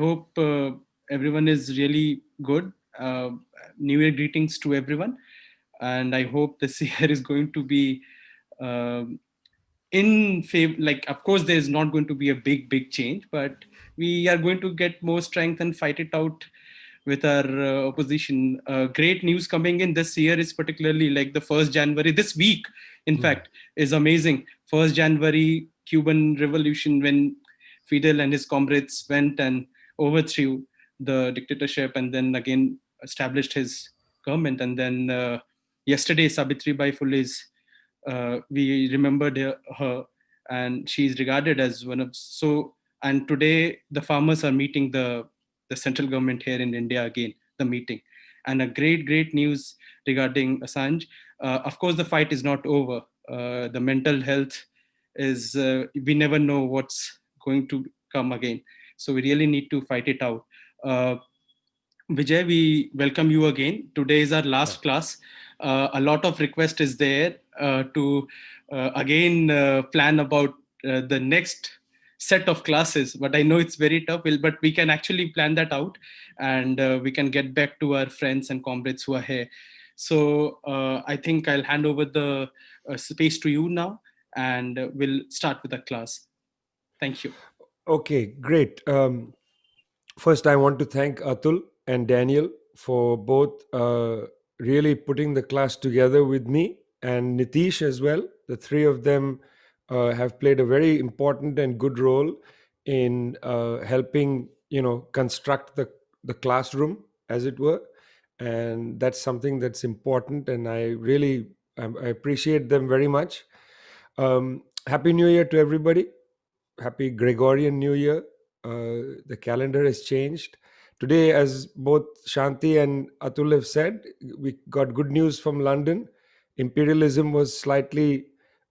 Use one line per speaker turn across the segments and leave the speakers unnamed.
Hope everyone is really good. New Year greetings to everyone, and I hope this year is going to be um in favor. Like, of course, there is not going to be a big change, but we are going to get more strength and fight it out with our opposition. Great news coming in this year is particularly like the 1st January. This week, in
Mm.
fact, is amazing. 1st January, Cuban Revolution, when Fidel and his comrades went and overthrew the dictatorship and then again established his government. And then yesterday, Sabitri Bai Phule's we remembered her, and she is regarded as one of so. And today, the farmers are meeting the central government here in India again. The meeting, and a great news regarding Assange. Of course, the fight is not over. The mental health is we never know what's going to come again. So we really need to fight it out. Uh, Vijay, we welcome you again. Today is our
Yeah.
last class. A lot of request is there to again plan about the next set of classes. But I know it's very tough. But we can actually plan that out, and we can get back to our friends and comrades who are here. So I think I'll hand over the space to you now, and we'll start with the class. Thank you.
Okay, great. First, I want to thank Atul and Daniel for both really putting the class together with me, and Nitish as well. The three of them have played a very important and good role in helping, construct the classroom, as it were. And that's something that's important, and I appreciate them very much. Happy New Year to everybody. Happy Gregorian New Year. The calendar has changed. Today, as both Shanti and Atul have said, we got good news from London. Imperialism was slightly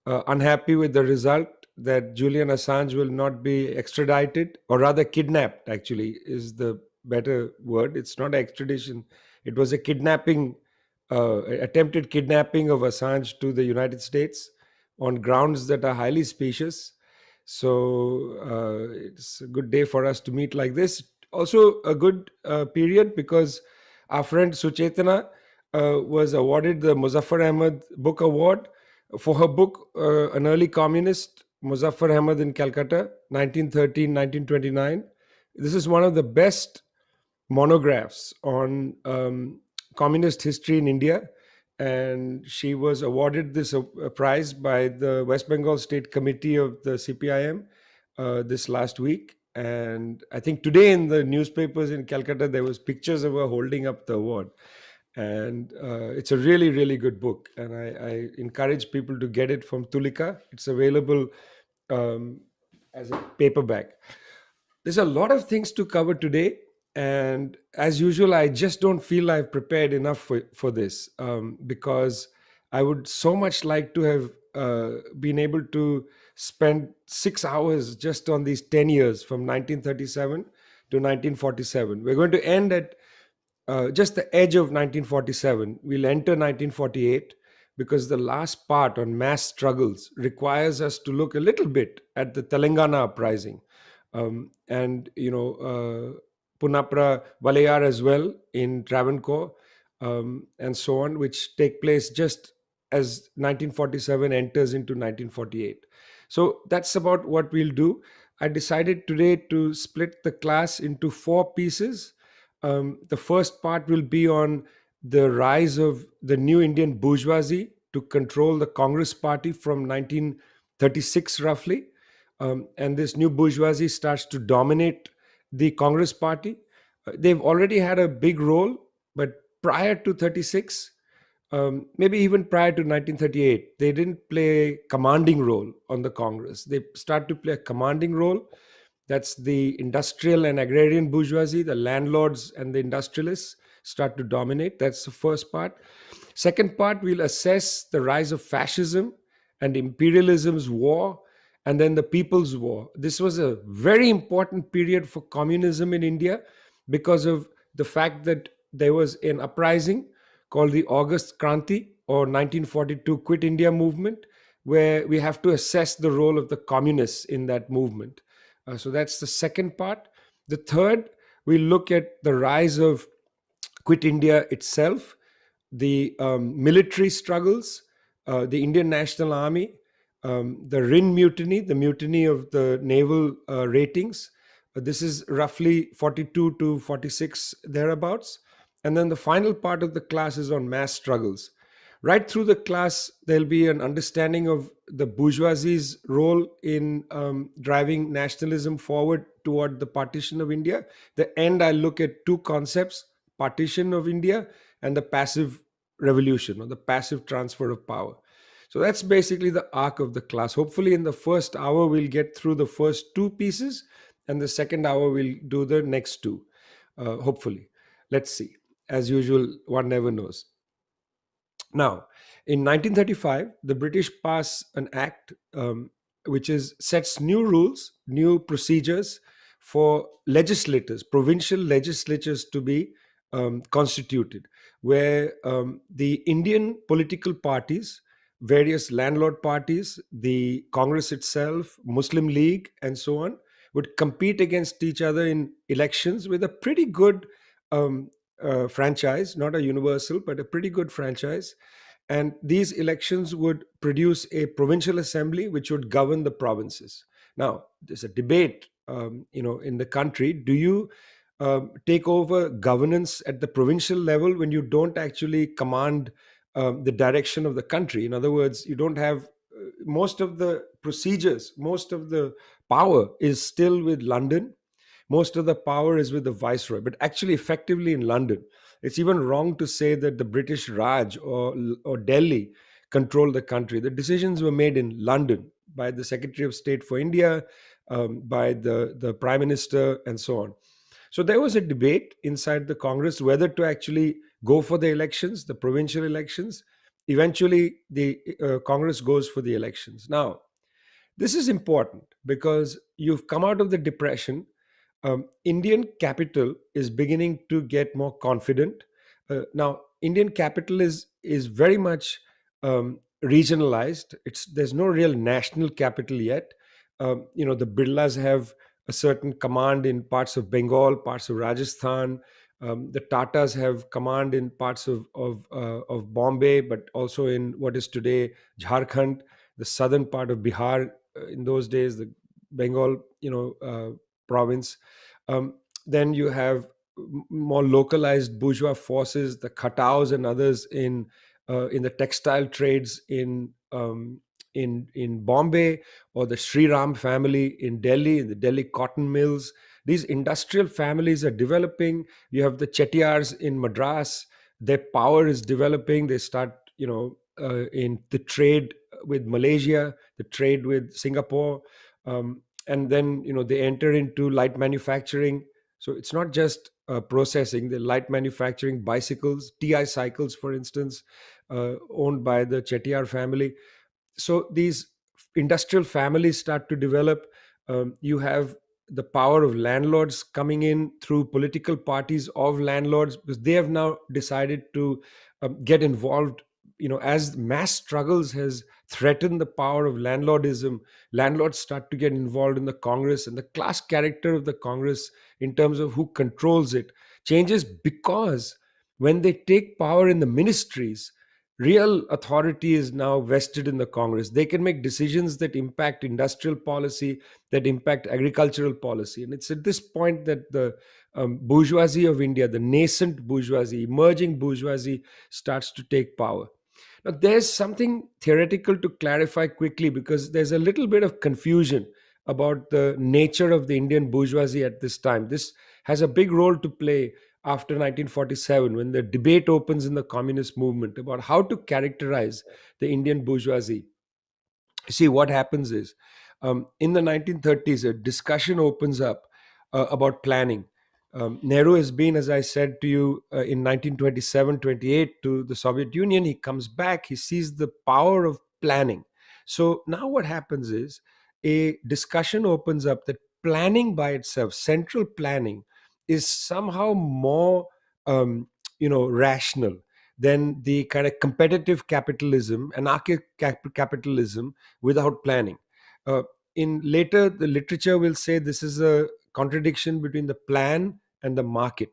unhappy with the result that Julian Assange will not be extradited, or rather kidnapped, actually, is the better word. It's not extradition, it was a kidnapping, attempted kidnapping of Assange to the United States on grounds that are highly specious. So it's a good day for us to meet like this. Also, a good period because our friend Suchetana was awarded the Muzaffar Ahmad Book Award for her book, An Early Communist, Muzaffar Ahmad in Calcutta, 1913 1929. This is one of the best monographs on communist history in India. And she was awarded this prize by the West Bengal State Committee of the CPIM this last week. And I think today in the newspapers in Calcutta, there was pictures of her holding up the award. And it's a really good book. And I encourage people to get it from Tulika. It's available um, as a paperback. There's a lot of things to cover today, and as usual, I just don't feel I've prepared enough for this, because I would so much like to have been able to spend 6 hours just on these 10 years from 1937 to 1947. We're going to end at just the edge of 1947. We'll enter 1948 because the last part on mass struggles requires us to look a little bit at the Telangana uprising, and Punapra Valayar as well in Travancore, and so on, which take place just as 1947 enters into 1948. So that's about what we'll do. I decided today to split the class into four pieces. The first part will be on the rise of the new Indian bourgeoisie to control the Congress party from 1936 roughly. And this new bourgeoisie starts to dominate the Congress party. They've already had a big role, but prior to 36, maybe even prior to 1938, they didn't play a commanding role on the Congress. They start to play a commanding role. That's the industrial and agrarian bourgeoisie, the landlords and the industrialists start to dominate. That's the first part. Second part, we'll assess the rise of fascism and imperialism's war, and then the People's War. This was a very important period for communism in India because of the fact that there was an uprising called the August Kranti, or 1942 Quit India movement, where we have to assess the role of the communists in that movement. So that's the second part. The third, We look at the rise of Quit India itself, the military struggles, the Indian National Army, the Rin Mutiny, the mutiny of the naval ratings. This is roughly 42 to 46 thereabouts. And then the final part of the class is on mass struggles. Right through the class, there'll be an understanding of the bourgeoisie's role in driving nationalism forward toward the partition of India. The end, I look at two concepts: partition of India and the passive revolution, or the passive transfer of power. So that's basically the arc of the class. Hopefully, in the first hour, we'll get through the first two pieces, and the second hour, we'll do the next two. Hopefully. Let's see. As usual, one never knows. Now, in 1935, the British pass an act which is sets new rules, new procedures for legislators, provincial legislatures to be constituted, where the Indian political parties, various landlord parties, the Congress itself, Muslim League, and so on, would compete against each other in elections with a pretty good franchise, not a universal, but a pretty good franchise. And these elections would produce a provincial assembly which would govern the provinces. Now, there's a debate, in the country. Do you take over governance at the provincial level when you don't actually command the direction of the country? In other words, you don't have most of the procedures, most of the power is still with London, most of the power is with the viceroy, but actually effectively in London. It's even wrong to say that the British Raj or Delhi control the country. The decisions were made in London by the Secretary of State for India, by the Prime Minister, and so on. So there was a debate inside the Congress whether to actually go for the elections, the provincial elections. Eventually, the Congress goes for the elections. Now, this is important because you've come out of the depression. Indian capital is beginning to get more confident. Now, Indian capital is very much regionalized. There's no real national capital yet. The Birlas have a certain command in parts of Bengal, parts of Rajasthan. The Tatas have command in parts of Bombay, but also in what is today Jharkhand, the southern part of Bihar. In those days, the Bengal, province. Then you have more localized bourgeois forces, the Khataus and others in the textile trades in Bombay, or the Sri Ram family in Delhi, in the Delhi cotton mills. These industrial families are developing. You have the Chettiars in Madras. Their power is developing. They start, in the trade with Malaysia, the trade with Singapore. And then they enter into light manufacturing. So it's not just processing. The light manufacturing, bicycles, TI cycles, for instance, owned by the Chettiar family. So these industrial families start to develop. You have the power of landlords coming in through political parties of landlords, because they have now decided to get involved. As mass struggles has threatened the power of landlordism, landlords start to get involved in the Congress, and the class character of the Congress in terms of who controls it changes, because when they take power in the ministries, real authority is now vested in the Congress. They can make decisions that impact industrial policy, that impact agricultural policy. And it's at this point that the bourgeoisie of India, the nascent bourgeoisie, emerging bourgeoisie, starts to take power. Now, there's something theoretical to clarify quickly, because there's a little bit of confusion about the nature of the Indian bourgeoisie at this time. This has a big role to play after 1947, when the debate opens in the communist movement about how to characterize the Indian bourgeoisie. See, what happens is, in the 1930s, a discussion opens up about planning. Nehru has been, as I said to you, in 1927, 28 to the Soviet Union. He comes back, he sees the power of planning. So now what happens is, a discussion opens up that planning by itself, central planning, is somehow more rational than the kind of competitive capitalism, anarchic capitalism without planning. In later, the literature will say this is a contradiction between the plan and the market.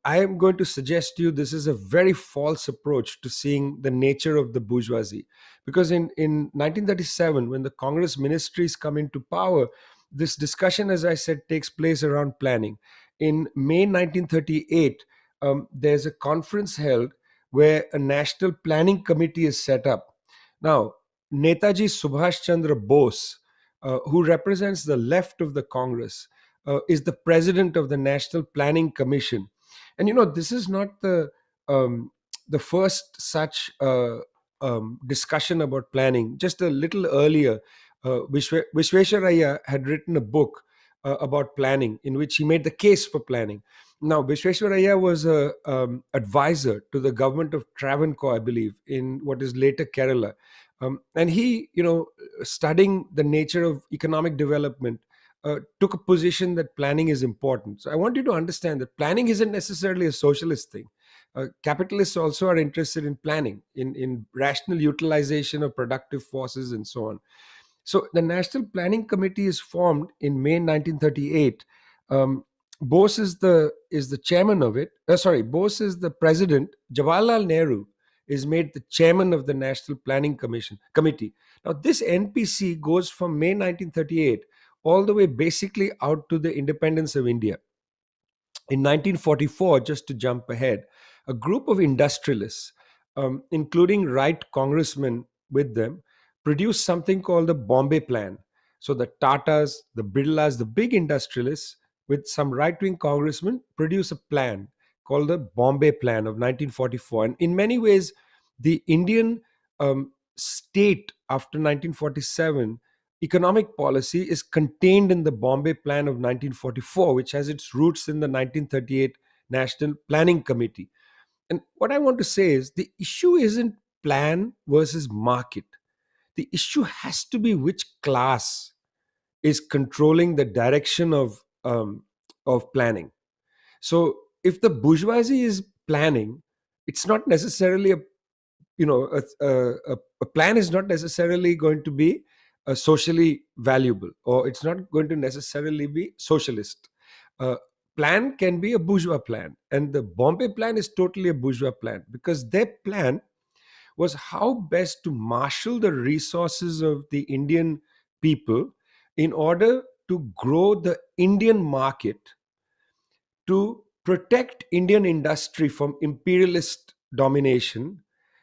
I am going to suggest to you this is a very false approach to seeing the nature of the bourgeoisie. Because in 1937, when the Congress ministries come into power, this discussion, as I said, takes place around planning. In May 1938, there's a conference held where a national planning committee is set up. Now, Netaji Subhash Chandra Bose, who represents the left of the Congress, is the president of the National Planning Commission. And this is not um, the first such discussion about planning. Just a little earlier, Vishvesvaraya had written a book about planning, in which he made the case for planning. Now, Vishvesvaraya was a advisor to the government of Travancore, I believe, in what is later Kerala. And he, studying the nature of economic development, took a position that planning is important. So I want you to understand that planning isn't necessarily a socialist thing. Capitalists also are interested in planning, in rational utilization of productive forces, and so on. So the National Planning Committee is formed in May 1938. Bose is the chairman of it. Sorry, Bose is the president. Jawaharlal Nehru is made the chairman of the National Planning Committee. Now, this NPC goes from May 1938 all the way basically out to the independence of India. In 1944, just to jump ahead, a group of industrialists, including right congressmen with them, produced something called the Bombay Plan. So the Tatas, the Birlas, the big industrialists, with some right wing congressmen, produce a plan called the Bombay Plan of 1944. And in many ways, the Indian state after 1947 economic policy is contained in the Bombay Plan of 1944, which has its roots in the 1938 National Planning Committee. And what I want to say is the issue isn't plan versus market. The issue has to be which class is controlling the direction of planning. So if the bourgeoisie is planning, it's not necessarily a plan is not necessarily going to be socially valuable, or it's not going to necessarily be socialist. uh, Plan can be a bourgeois plan, and the Bombay Plan is totally a bourgeois plan, because their plan was how best to marshal the resources of the Indian people in order to grow the Indian market, to protect Indian industry from imperialist domination,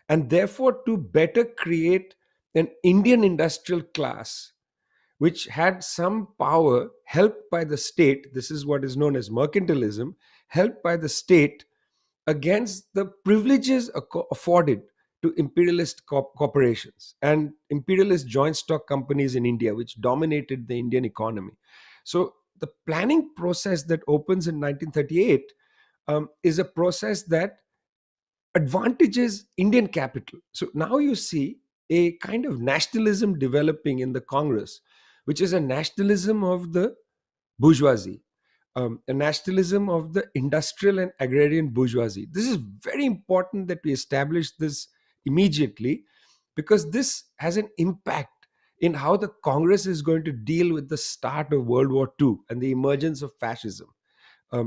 and therefore to better create an Indian industrial class which had some power, helped by the state. This is what is known as mercantilism, helped by the state against the privileges afforded to imperialist corporations and imperialist joint stock companies in India, which dominated the Indian economy. So the planning process that opens in 1938 is a process that advantages Indian capital. So now you see a kind of nationalism developing in the Congress, which is a nationalism of the bourgeoisie, a nationalism of the industrial and agrarian bourgeoisie. This is very important that we establish this immediately, because this has an impact in how the Congress is going to deal with the start of World War II and the emergence of fascism.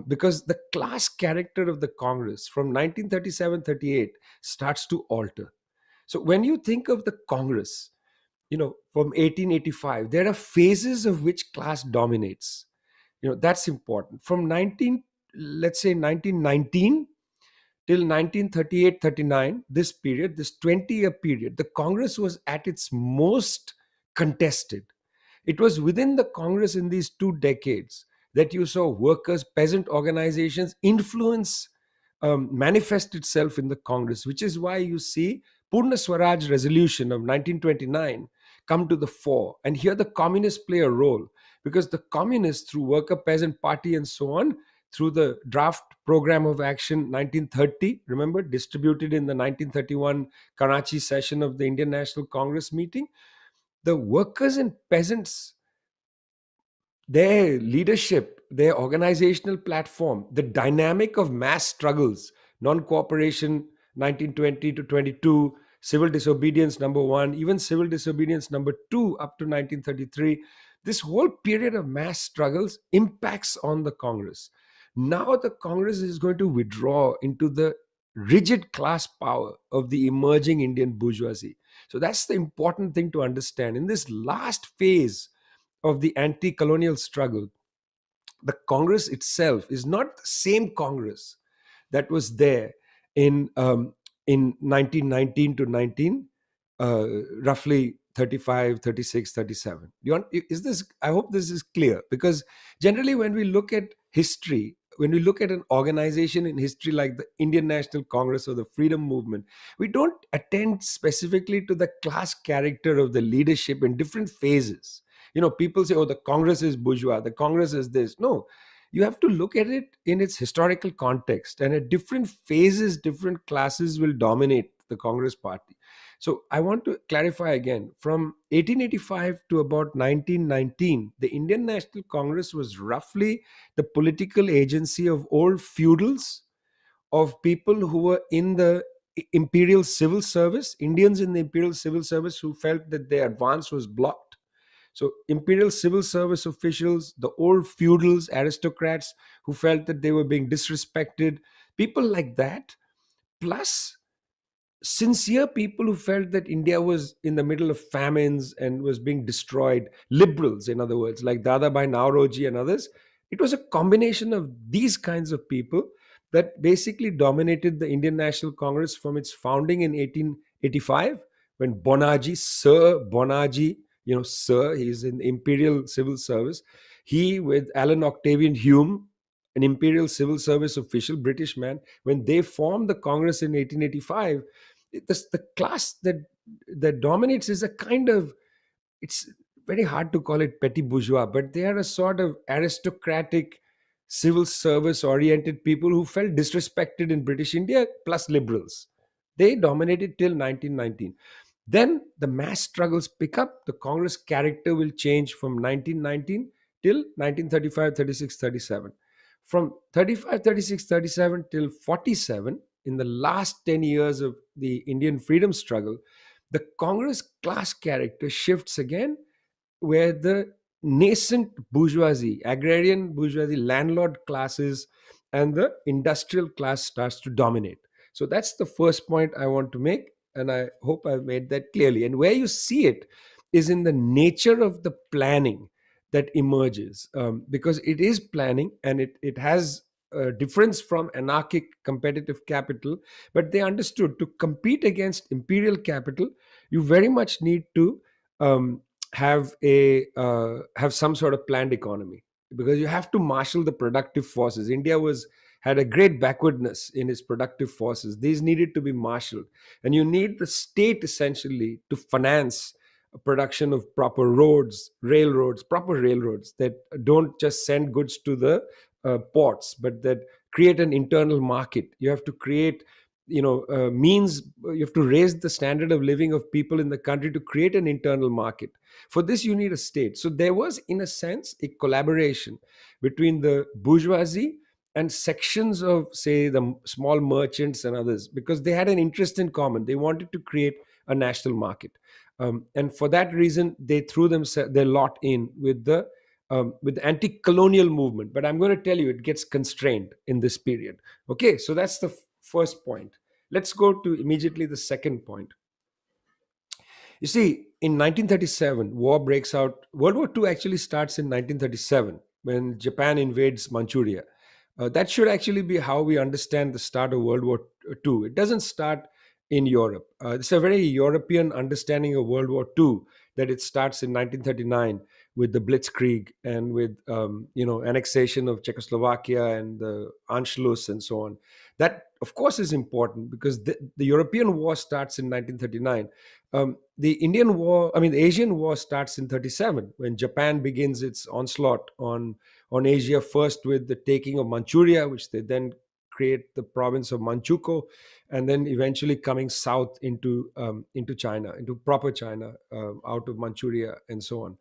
Because the class character of the Congress from 1937-38 starts to alter. So when you think of the Congress, from 1885, there are phases of which class dominates. That's important. From 19, let's say 1919 till 1938-39, this period, this 20-year period, the Congress was at its most contested. It was within the Congress in these 2 decades that you saw workers, peasant organizations influence manifest itself in the Congress, which is why you see Purna Swaraj resolution of 1929 come to the fore. And here the communists play a role, because the communists, through Worker Peasant Party and so on, through the draft program of action 1930, remember, distributed in the 1931 Karachi session of the Indian National Congress meeting, the workers and peasants, their leadership, their organizational platform, the dynamic of mass struggles, non cooperation 1920 to 22, civil disobedience number one, even civil disobedience number two up to 1933. This whole period of mass struggles impacts on the Congress. Now the Congress is going to withdraw into the rigid class power of the emerging Indian bourgeoisie. So that's the important thing to understand. In this last phase of the anti colonial struggle, the Congress itself is not the same Congress that was there in in 1919 to 19 roughly 35, 36, 37. You want, is this, I hope this is clear, because generally when we look at history, when we look at an organization in history like the Indian National Congress or the freedom movement, we don't attend specifically to the class character of the leadership in different phases. People say, oh, the Congress is bourgeois, the Congress is this. No, you have to look at it in its historical context, and at different phases different classes will dominate the Congress party. So I want to clarify again, from 1885 to about 1919, the Indian National Congress was roughly the political agency of old feudals, of people who were in the imperial civil service, Indians in the imperial civil service who felt that their advance was blocked. So, imperial civil service officials, the old feudals, aristocrats who felt that they were being disrespected, people like that, plus sincere people who felt that India was in the middle of famines and was being destroyed, liberals, in other words, like Dadabhai Nauroji and others. It was a combination of these kinds of people that basically dominated the Indian National Congress from its founding in 1885, when Bonaji, Sir Bonaji, Sir, he's in the Imperial Civil Service. He, with Alan Octavian Hume, an Imperial Civil Service official, British man, when they formed the Congress in 1885, the class that dominates is a kind of, it's very hard to call it petty bourgeois, but they are a sort of aristocratic, civil service oriented people who felt disrespected in British India, plus liberals. They dominated till 1919. Then the mass struggles pick up. The Congress character will change from 1919 till 1935, 36, 37. From 35, 36, 37 till 47, in the last 10 years of the Indian freedom struggle, the Congress class character shifts again, where the nascent bourgeoisie, agrarian bourgeoisie, landlord classes, and the industrial class starts to dominate. So that's the first point I want to make, and I hope I've made that clearly. And where you see it is in the nature of the planning that emerges, because it is planning, and it has a difference from anarchic competitive capital. But they understood, to compete against imperial capital, you very much need to um, have some sort of planned economy, because you have to marshal the productive forces. India was had a great backwardness in its productive forces. These needed to be marshaled, and you need the state essentially to finance a production of proper roads, railroads, proper railroads that don't just send goods to the ports, but that create an internal market. You have to create, means. You have to raise the standard of living of people in the country to create an internal market. For this, you need a state. So there was, in a sense, a collaboration between the bourgeoisie and sections of, say, the small merchants and others, because they had an interest in common. They wanted to create a national market, and for that reason, they threw their lot in with the anti-colonial movement. But I'm going to tell you, it gets constrained in this period. Okay, so that's the first point. Let's go to immediately the second point. You see, in 1937, war breaks out. World War II actually starts in 1937 when Japan invades Manchuria. That should actually be how we understand the start of World War II. It doesn't start in Europe. It's a very European understanding of World War II, that it starts in 1939 with the Blitzkrieg and with annexation of Czechoslovakia and the Anschluss and so on. That, of course, is important, because the European war starts in 1939. The Indian war, I mean, the Asian war starts in 37 when Japan begins its onslaught on Asia, first with the taking of Manchuria, which they then create the province of Manchukuo, and then eventually coming south into China, into proper China, out of Manchuria and so on.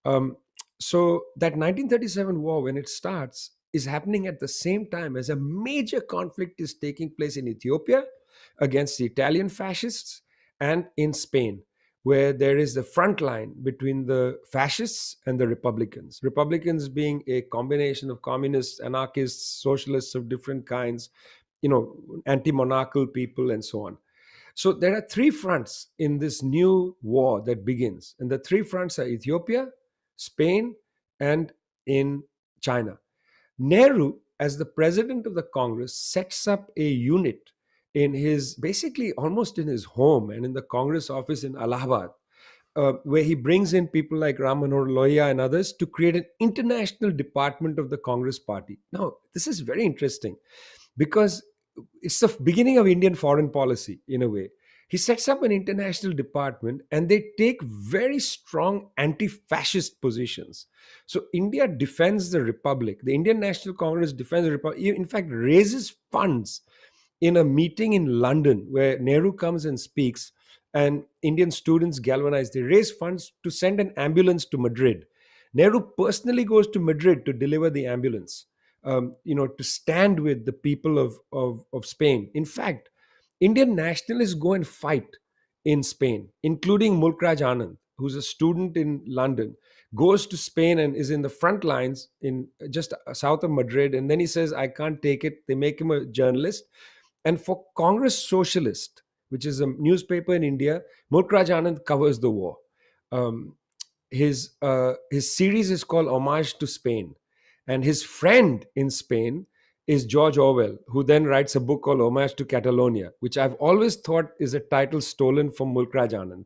Um, so that 1937 war, when it starts, is happening at the same time as a major conflict is taking place in Ethiopia against the Italian fascists, and in Spain, where there is the front line between the fascists and the Republicans. Republicans being a combination of communists, anarchists, socialists of different kinds, anti-monarchical people, and so on. So there are three fronts in this new war that begins, and the three fronts are Ethiopia, Spain, and in China. Nehru, as the president of the Congress, sets up a unit in his, basically almost in his home and in the Congress office in Allahabad, where he brings in people like Ram Manohar Lohia and others to create an international department of the Congress party. Now, this is very interesting because it's the beginning of Indian foreign policy in a way. He sets up an international department and they take very strong anti fascist positions. So, India defends the Republic. The Indian National Congress defends the Republic, in fact, raises funds in a meeting in London where Nehru comes and speaks, and Indian students galvanize. They raise funds to send an ambulance to Madrid. Nehru personally goes to Madrid to deliver the ambulance, to stand with the people of Spain. In fact, Indian nationalists go and fight in Spain, including Mulkraj Anand, who's a student in London, goes to Spain and is in the front lines in just south of Madrid. And then he says, I can't take it. They make him a journalist. And for Congress Socialist, which is a newspaper in India, Mulkraj Anand covers the war. Um, his series is called Homage to Spain, and his friend in Spain is George Orwell, who then writes a book called Homage to Catalonia, which I've always thought is a title stolen from Mulkraj Anand.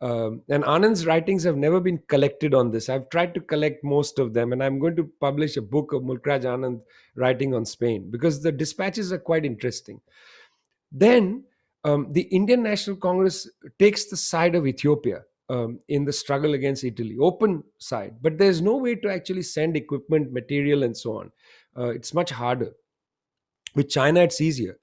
And Anand's writings have never been collected on this. I've tried to collect most of them, and I'm going to publish a book of Mulkraj Anand writing on Spain because the dispatches are quite interesting. Then the Indian National Congress takes the side of Ethiopia in the struggle against Italy, open side, but there's no way to actually send equipment, material, and so on. It's much harder. With China, it's easier.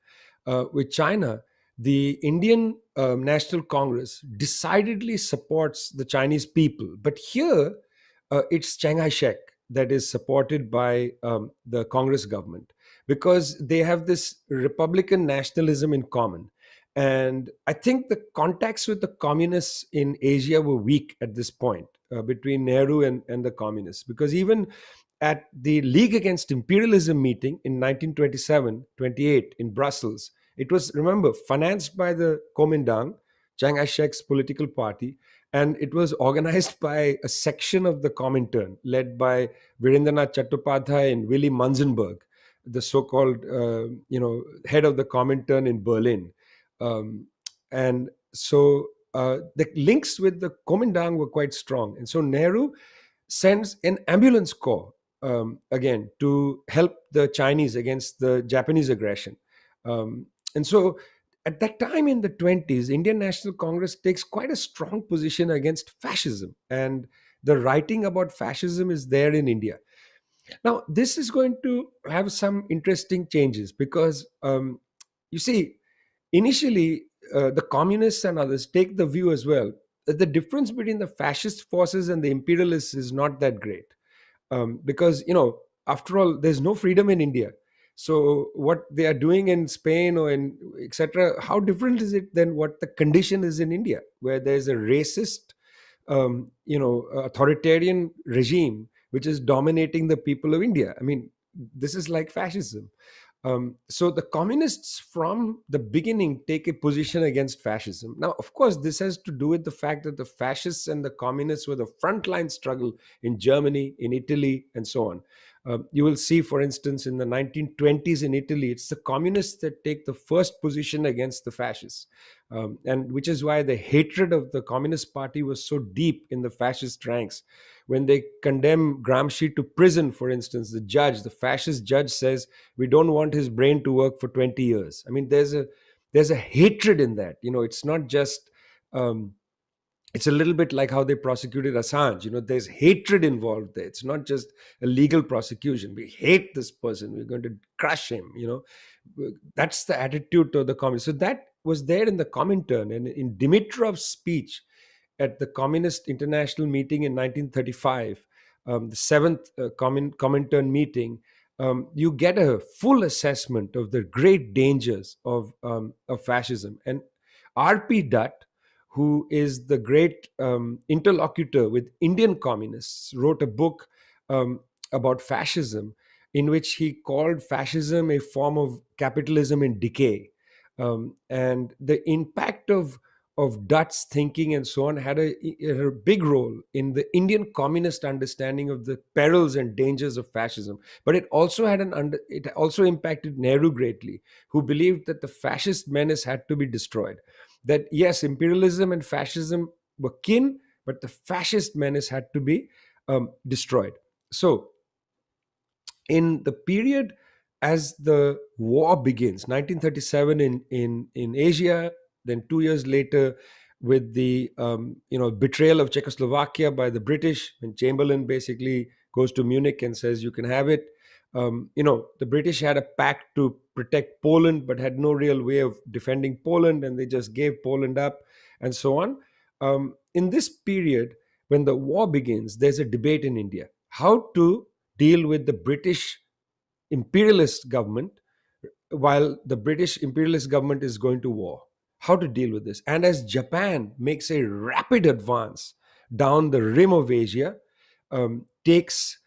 With China, the Indian National Congress decidedly supports the Chinese people. But here, it's Chiang Kai shek that is supported by the Congress government because they have this Republican nationalism in common. And I think the contacts with the communists in Asia were weak at this point between Nehru and the communists because even at the League Against Imperialism meeting in 1927-28 in Brussels. It was, remember, financed by the Kuomintang, Chiang Kai-shek's political party, and it was organized by a section of the Comintern led by Virendranath Chattopadhyay and Willy Munzenberg, the so-called, head of the Comintern in Berlin. And so the links with the Kuomintang were quite strong. And so Nehru sends an ambulance corps again to help the Chinese against the Japanese aggression. And so at that time in the 20s, Indian National Congress takes quite a strong position against fascism. And the writing about fascism is there in India. Now, this is going to have some interesting changes because, you see, initially, the communists and others take the view as well that the difference between the fascist forces and the imperialists is not that great because after all there's no freedom in India. So what they are doing in Spain or in etc., how different is it than what the condition is in India, where there's a racist authoritarian regime which is dominating the people of India? I mean, this is like fascism. So the communists from the beginning take a position against fascism. Now, of course, this has to do with the fact that the fascists and the communists were the frontline struggle in Germany, in Italy, and so on. You will see, for instance, in the 1920s in Italy, it's the communists that take the first position against the fascists. And which is why the hatred of the Communist Party was so deep in the fascist ranks. When they condemn Gramsci to prison, for instance, the fascist judge says, we don't want his brain to work for 20 years. I mean, there's a hatred in that. It's not just it's a little bit like how they prosecuted Assange. There's hatred involved there. It's not just a legal prosecution. We hate this person. We're going to crush him. That's the attitude to the communists. So that was there in the Comintern, and in Dimitrov's speech at the Communist International meeting in 1935, the seventh Comintern meeting. You get a full assessment of the great dangers of fascism. And R.P. Dutt, who is the great interlocutor with Indian communists, wrote a book um, about fascism, in which he called fascism a form of capitalism in decay. And the impact of Dutch thinking and so on had a big role in the Indian communist understanding of the perils and dangers of fascism. But it also impacted Nehru greatly, who believed that the fascist menace had to be destroyed. That yes, imperialism and fascism were kin, but the fascist menace had to be destroyed. So in the period as the war begins, 1937 in Asia, then 2 years later with the betrayal of Czechoslovakia by the British, when Chamberlain basically goes to Munich and says you can have it. The British had a pact to protect Poland, but had no real way of defending Poland, and they just gave Poland up, and so on. In this period, when the war begins, there's a debate in India how to deal with the British imperialist government while the British imperialist government is going to war. How to deal with this? And as Japan makes a rapid advance down the rim of Asia, takes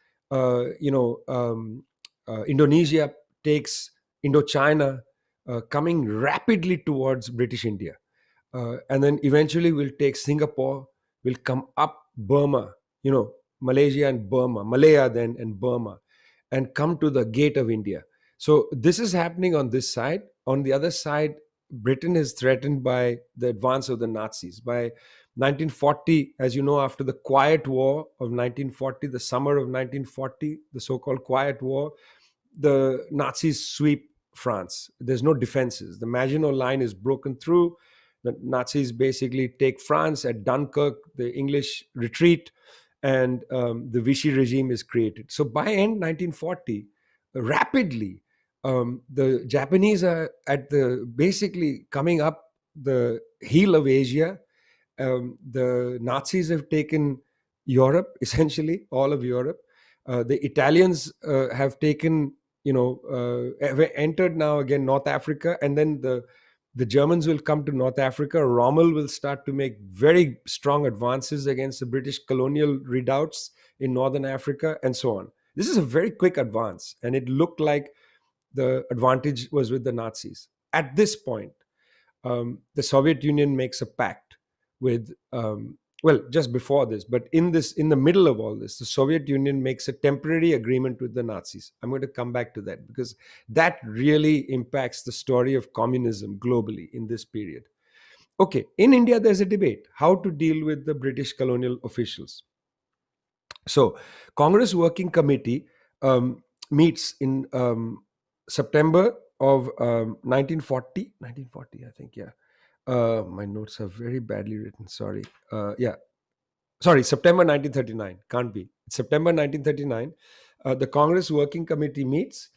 Indonesia, takes Indochina, coming rapidly towards British India, and then eventually we'll take Singapore, we'll come up Burma, Malaysia and Burma, Malaya then and Burma, and come to the gate of India. So this is happening on this side. On the other side, Britain is threatened by the advance of the Nazis. By 1940, as you know, after the Quiet War of 1940, the summer of 1940, the so-called Quiet War, the Nazis sweep France. There's no defenses. The Maginot Line is broken through. The Nazis basically take France. At Dunkirk, the English retreat, and the Vichy regime is created. So by end 1940, rapidly, the Japanese are at the basically coming up the heel of Asia. The Nazis have taken Europe, essentially all of Europe. The Italians have taken, have entered now again North Africa, and then the Germans will come to North Africa. Rommel will start to make very strong advances against the British colonial redoubts in Northern Africa, and so on. This is a very quick advance, and it looked like the advantage was with the Nazis. At this point, the Soviet Union makes a pact with, well, just before this, but in the middle of all this, the Soviet Union makes a temporary agreement with the Nazis. I'm going to come back to that because that really impacts the story of communism globally in this period. Okay, in India, there's a debate how to deal with the British colonial officials. So, Congress Working Committee meets in September of 1940. 1940, I think, yeah. My notes are very badly written. Sorry. Yeah. Sorry, September 1939. Can't be. It's September 1939. The Congress Working Committee meets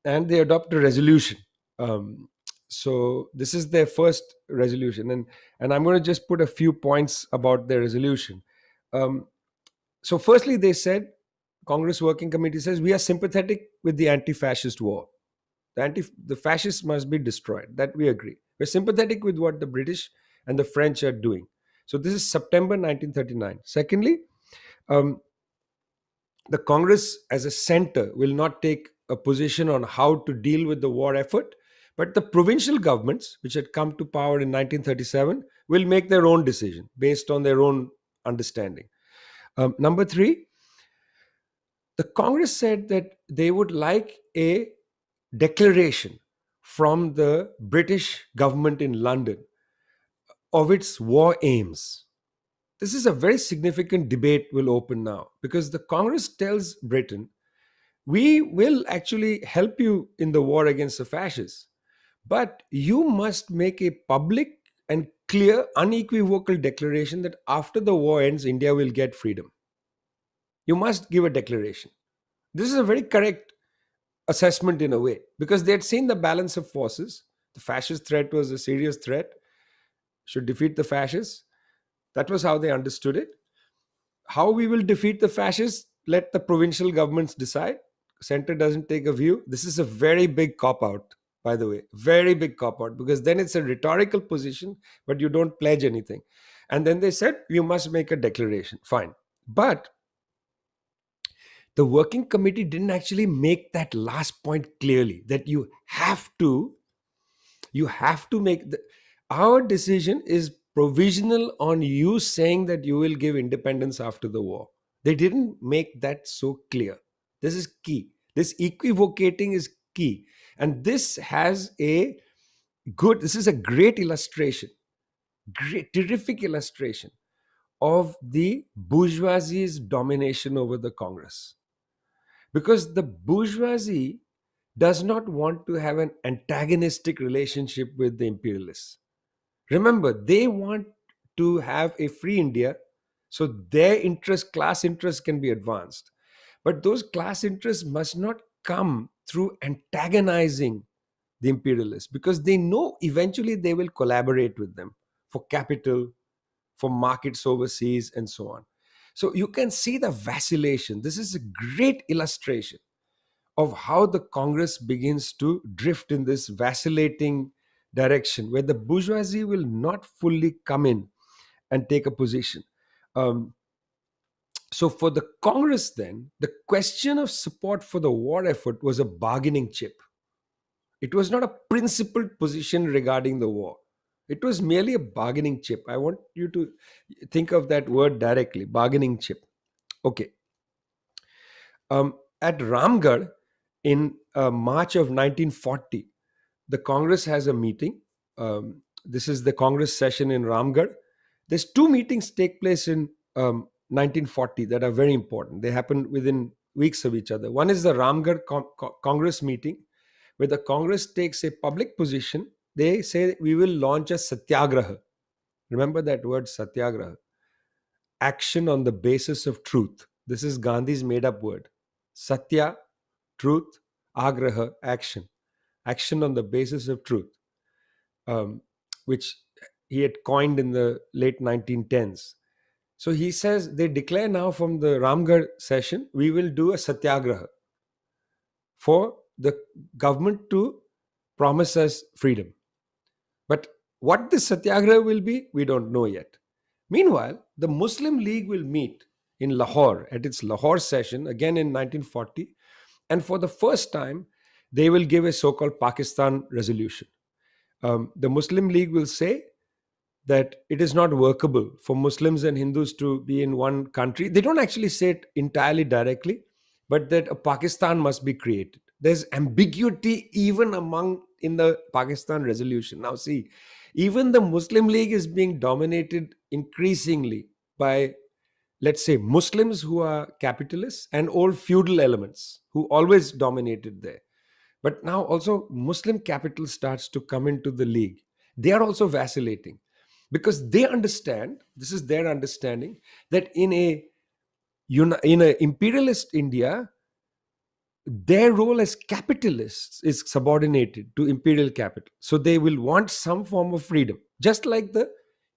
and they adopt a resolution. Um, so this is their first resolution, and I'm going to just put a few points about their resolution. Um, so, firstly, they said, Congress Working Committee says, we are sympathetic with the anti-fascist war. The fascists must be destroyed. That we agree. We're sympathetic with what the British and the French are doing. So this is September 1939. Secondly, um, the Congress as a center will not take a position on how to deal with the war effort, but the provincial governments, which had come to power in 1937, will make their own decision based on their own understanding. Number three, the Congress said that they would like a declaration from the British government in London of its war aims. This is a very significant debate will open now because the Congress tells Britain, we will actually help you in the war against the fascists, but you must make a public and clear, unequivocal declaration that after the war ends, India will get freedom. You must give a declaration. This is a very correct assessment in a way because they had seen the balance of forces. The fascist threat was a serious threat, should defeat the fascists. That was how they understood it. How we will defeat the fascists, let the provincial governments decide. Center doesn't take a view. This is a very big cop out, by the way, very big cop out, because then it's a rhetorical position, but you don't pledge anything. And then they said, you must make a declaration. Fine. But the working committee didn't actually make that last point clearly, that you have to make our decision is provisional on you saying that you will give independence after the war. They didn't make that so clear. This is key. This equivocating is key. And this is a great illustration, great, terrific illustration of the bourgeoisie's domination over the Congress. Because the bourgeoisie does not want to have an antagonistic relationship with the imperialists. Remember, they want to have a free India, so their interest, class interests, can be advanced. But those class interests must not come through antagonizing the imperialists, because they know eventually they will collaborate with them for capital, for markets overseas, and so on. So you can see the vacillation. This is a great illustration of how the Congress begins to drift in this vacillating direction where the bourgeoisie will not fully come in and take a position. Um, so, for the Congress, then, the question of support for the war effort was a bargaining chip. It was not a principled position regarding the war. It was merely a bargaining chip. I want you to think of that word directly, bargaining chip. Okay. At Ramgarh in March of 1940, the Congress has a meeting. This is the Congress session in Ramgarh. There's two meetings take place in 1940 that are very important. They happen within weeks of each other. One is the Ramgarh Congress meeting, where the Congress takes a public position. They say we will launch a satyagraha. Remember that word satyagraha. Action on the basis of truth. This is Gandhi's made up word. Satya, truth, agraha, action. Action on the basis of truth, um, which he had coined in the late 1910s. So he says they declare now from the Ramgarh session, we will do a satyagraha for the government to promise us freedom. But what this satyagraha will be, we don't know yet. Meanwhile, the Muslim League will meet in Lahore at its Lahore session again in 1940, and for the first time, they will give a so called Pakistan resolution. The Muslim League will say that it is not workable for Muslims and Hindus to be in one country. They don't actually say it entirely directly, but that a Pakistan must be created. There's ambiguity even among in the Pakistan resolution. Now, see, even the Muslim League is being dominated increasingly by, let's say, Muslims who are capitalists and old feudal elements who always dominated there. But now also Muslim capital starts to come into the league. They are also vacillating because they understand, this is their understanding, that in a imperialist India, their role as capitalists is subordinated to imperial capital. So they will want some form of freedom, just like the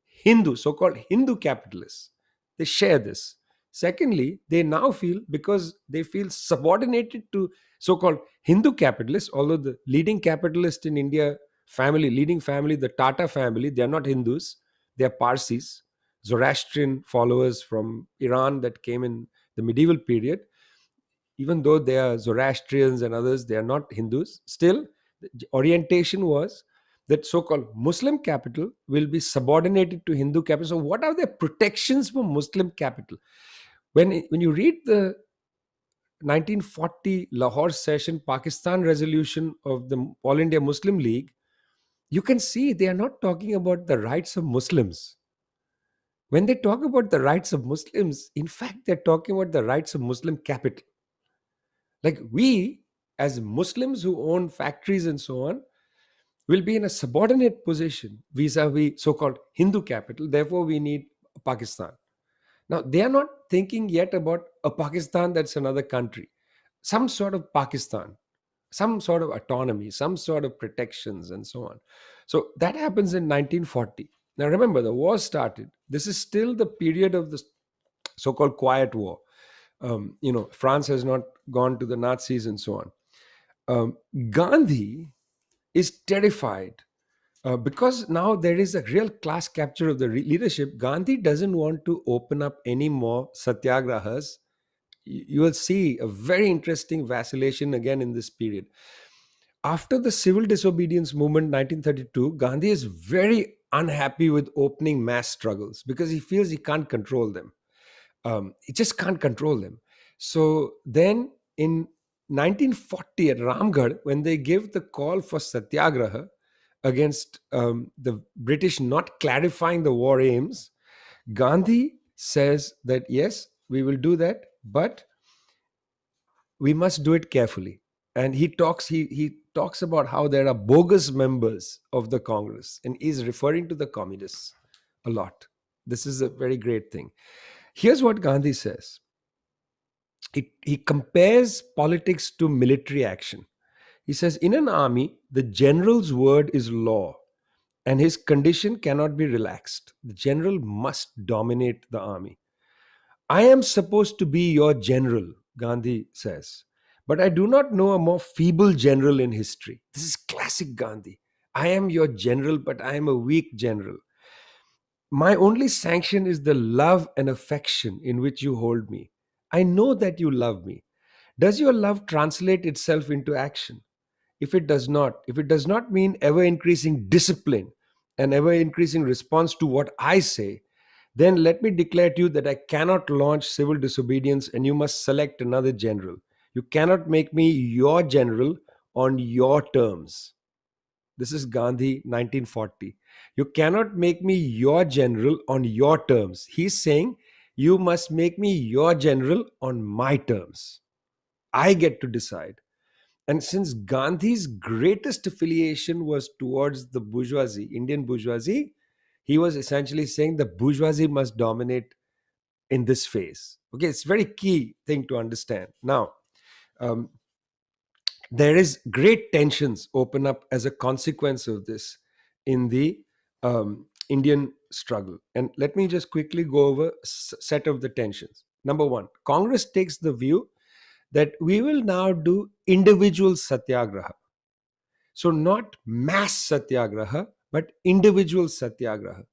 Hindu, so called Hindu capitalists. They share this. Secondly, they now feel, because they feel subordinated to so called Hindu capitalists, although the leading capitalist in India, leading family, the Tata family, they are not Hindus, they are Parsis, Zoroastrian followers from Iran that came in the medieval period. Even though they are Zoroastrians and others, they are not Hindus. Still, the orientation was that so-called Muslim capital will be subordinated to Hindu capital. So, what are the protections for Muslim capital? When you read the 1940 Lahore session Pakistan resolution of the All India Muslim League, you can see they are not talking about the rights of Muslims. When they talk about the rights of Muslims, in fact, they're talking about the rights of Muslim capital. Like we, as Muslims who own factories and so on, will be in a subordinate position vis-a-vis so-called Hindu capital. Therefore, we need Pakistan. Now, they are not thinking yet about a Pakistan that's another country. Some sort of Pakistan, some sort of autonomy, some sort of protections, and so on. So that happens in 1940. Now, remember, the war started. This is still the period of the so-called Quiet War. France has not gone to the Nazis and so on. Gandhi is terrified Because now there is a real class capture of the leadership. Gandhi doesn't want to open up any more satyagrahas. You will see a very interesting vacillation again in this period. After the civil disobedience movement 1932, Gandhi is very unhappy with opening mass struggles because he feels he can't control them. He just can't control them. So then in 1940 at Ramgarh, when they give the call for satyagraha against the British not clarifying the war aims, Gandhi says that yes, we will do that, but we must do it carefully. And he talks about how there are bogus members of the Congress, and he's referring to the communists a lot. This is a very great thing. Here's what Gandhi says. He compares politics to military action. He says, in an army, the general's word is law, and his condition cannot be relaxed. The general must dominate the army. I am supposed to be your general, Gandhi says, but I do not know a more feeble general in history. This is classic Gandhi. I am your general, but I am a weak general. My only sanction is the love and affection in which you hold me. I know that you love me. Does your love translate itself into action? If it does not mean ever increasing discipline and ever increasing response to what I say, then let me declare to you that I cannot launch civil disobedience and you must select another general. You cannot make me your general on your terms. This is Gandhi 1940. You cannot make me your general on your terms. He's saying you must make me your general on my terms. I get to decide. And since Gandhi's greatest affiliation was towards the bourgeoisie, Indian bourgeoisie, he was essentially saying the bourgeoisie must dominate in this phase. Okay, it's a very key thing to understand. Now, um, there is great tensions open up as a consequence of this in the Indian struggle. And let me just quickly go over set of the tensions. Number one, Congress takes the view that we will now do individual satyagraha. So, not mass satyagraha, but individual satyagraha.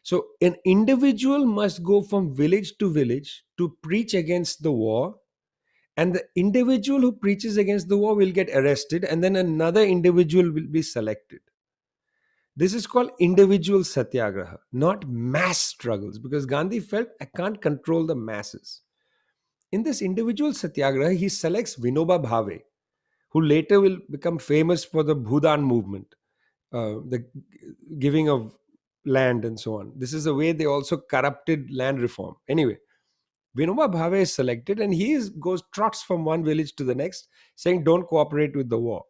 So, an individual must go from village to village to preach against the war, and the individual who preaches against the war will get arrested, and then another individual will be selected. This is called individual satyagraha, not mass struggles, because Gandhi felt I can't control the masses. In this individual satyagraha, he selects Vinoba Bhave, who later will become famous for the Bhudan movement, the giving of land and so on. This is the way they also corrupted land reform. Anyway, Vinoba Bhave is selected and goes trots from one village to the next saying, don't cooperate with the war.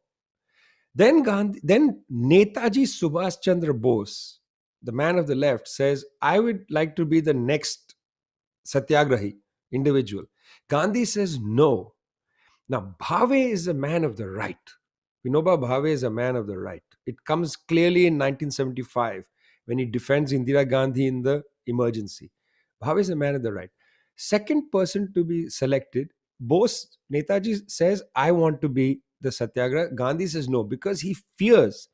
Then Netaji Subhash Chandra Bose, the man of the left, says, I would like to be the next satyagrahi individual. Gandhi says, no. Now, Bhave is a man of the right. Vinoba Bhave is a man of the right. It comes clearly in 1975 when he defends Indira Gandhi in the emergency. Bhave is a man of the right. Second person to be selected, Bose, Netaji says, I want to be the Satyagraha. Gandhi says no, because he fears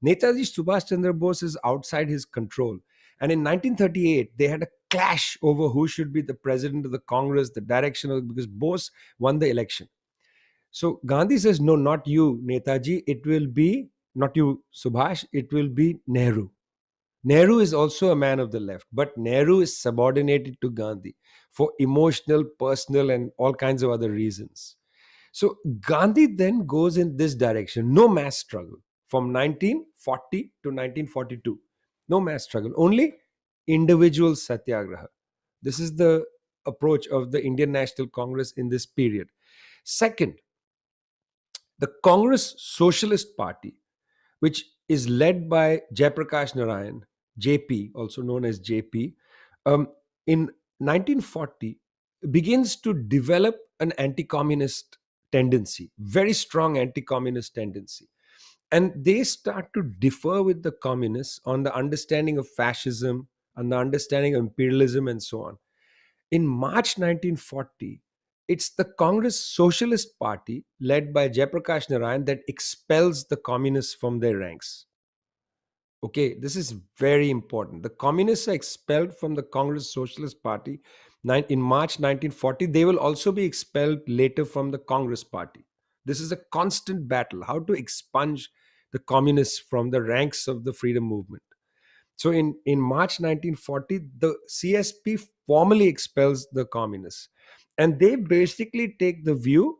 Netaji Subhash Chandra Bose is outside his control. And in 1938, they had a clash over who should be the president of the Congress, the direction of, because Bose won the election. So Gandhi says, no, not you, Netaji. It will be, not you, Subhash, it will be Nehru. Nehru is also a man of the left, but Nehru is subordinated to Gandhi for emotional, personal, and all kinds of other reasons. So Gandhi then goes in this direction, no mass struggle from 1940 to 1942. No mass struggle, only individual satyagraha. This is the approach of the Indian National Congress in this period. Second, the Congress Socialist Party, which is led by Jayaprakash Narayan, JP, also known as JP, in 1940 begins to develop an anti-communist tendency, very strong anti-communist tendency. And they start to differ with the communists on the understanding of fascism, on the understanding of imperialism, and so on. In March 1940, it's the Congress Socialist Party, led by Jayaprakash Narayan, that expels the communists from their ranks. Okay, this is very important. The communists are expelled from the Congress Socialist Party in March 1940. They will also be expelled later from the Congress Party. This is a constant battle, how to expunge the communists from the ranks of the freedom movement. So in March 1940, the CSP formally expels the communists. And they basically take the view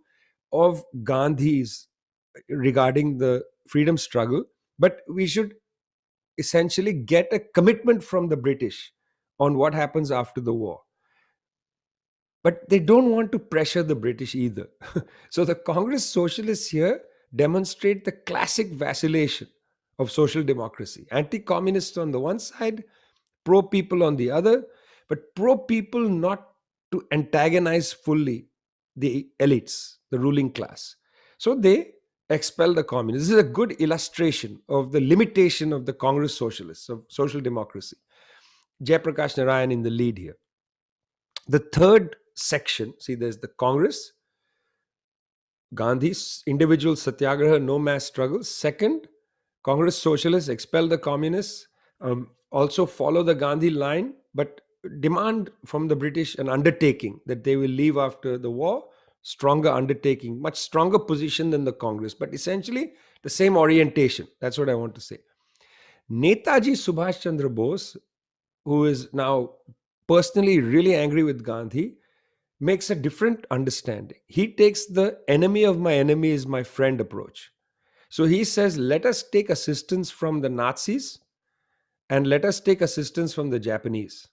of Gandhi's regarding the freedom struggle. But we should essentially get a commitment from the British on what happens after the war. But they don't want to pressure the British either. So the Congress socialists here demonstrate the classic vacillation of social democracy. Anti communists on the one side, pro people on the other, but pro people not to antagonize fully the elites, the ruling class. So they expel the communists. This is a good illustration of the limitation of the Congress socialists, of social democracy. Jayaprakash Narayan in the lead here. The third section, see, there's the Congress, Gandhi's individual satyagraha, no mass struggles. Second, Congress socialists expel the communists, also follow the Gandhi line, but demand from the British an undertaking that they will leave after the war. Stronger undertaking, much stronger position than the Congress, but essentially the same orientation. That's what I want to say. Netaji Subhash Chandra Bose, who is now personally really angry with Gandhi, makes a different understanding. He takes the enemy of my enemy is my friend approach. So he says, let us take assistance from the Nazis and let us take assistance from the Japanese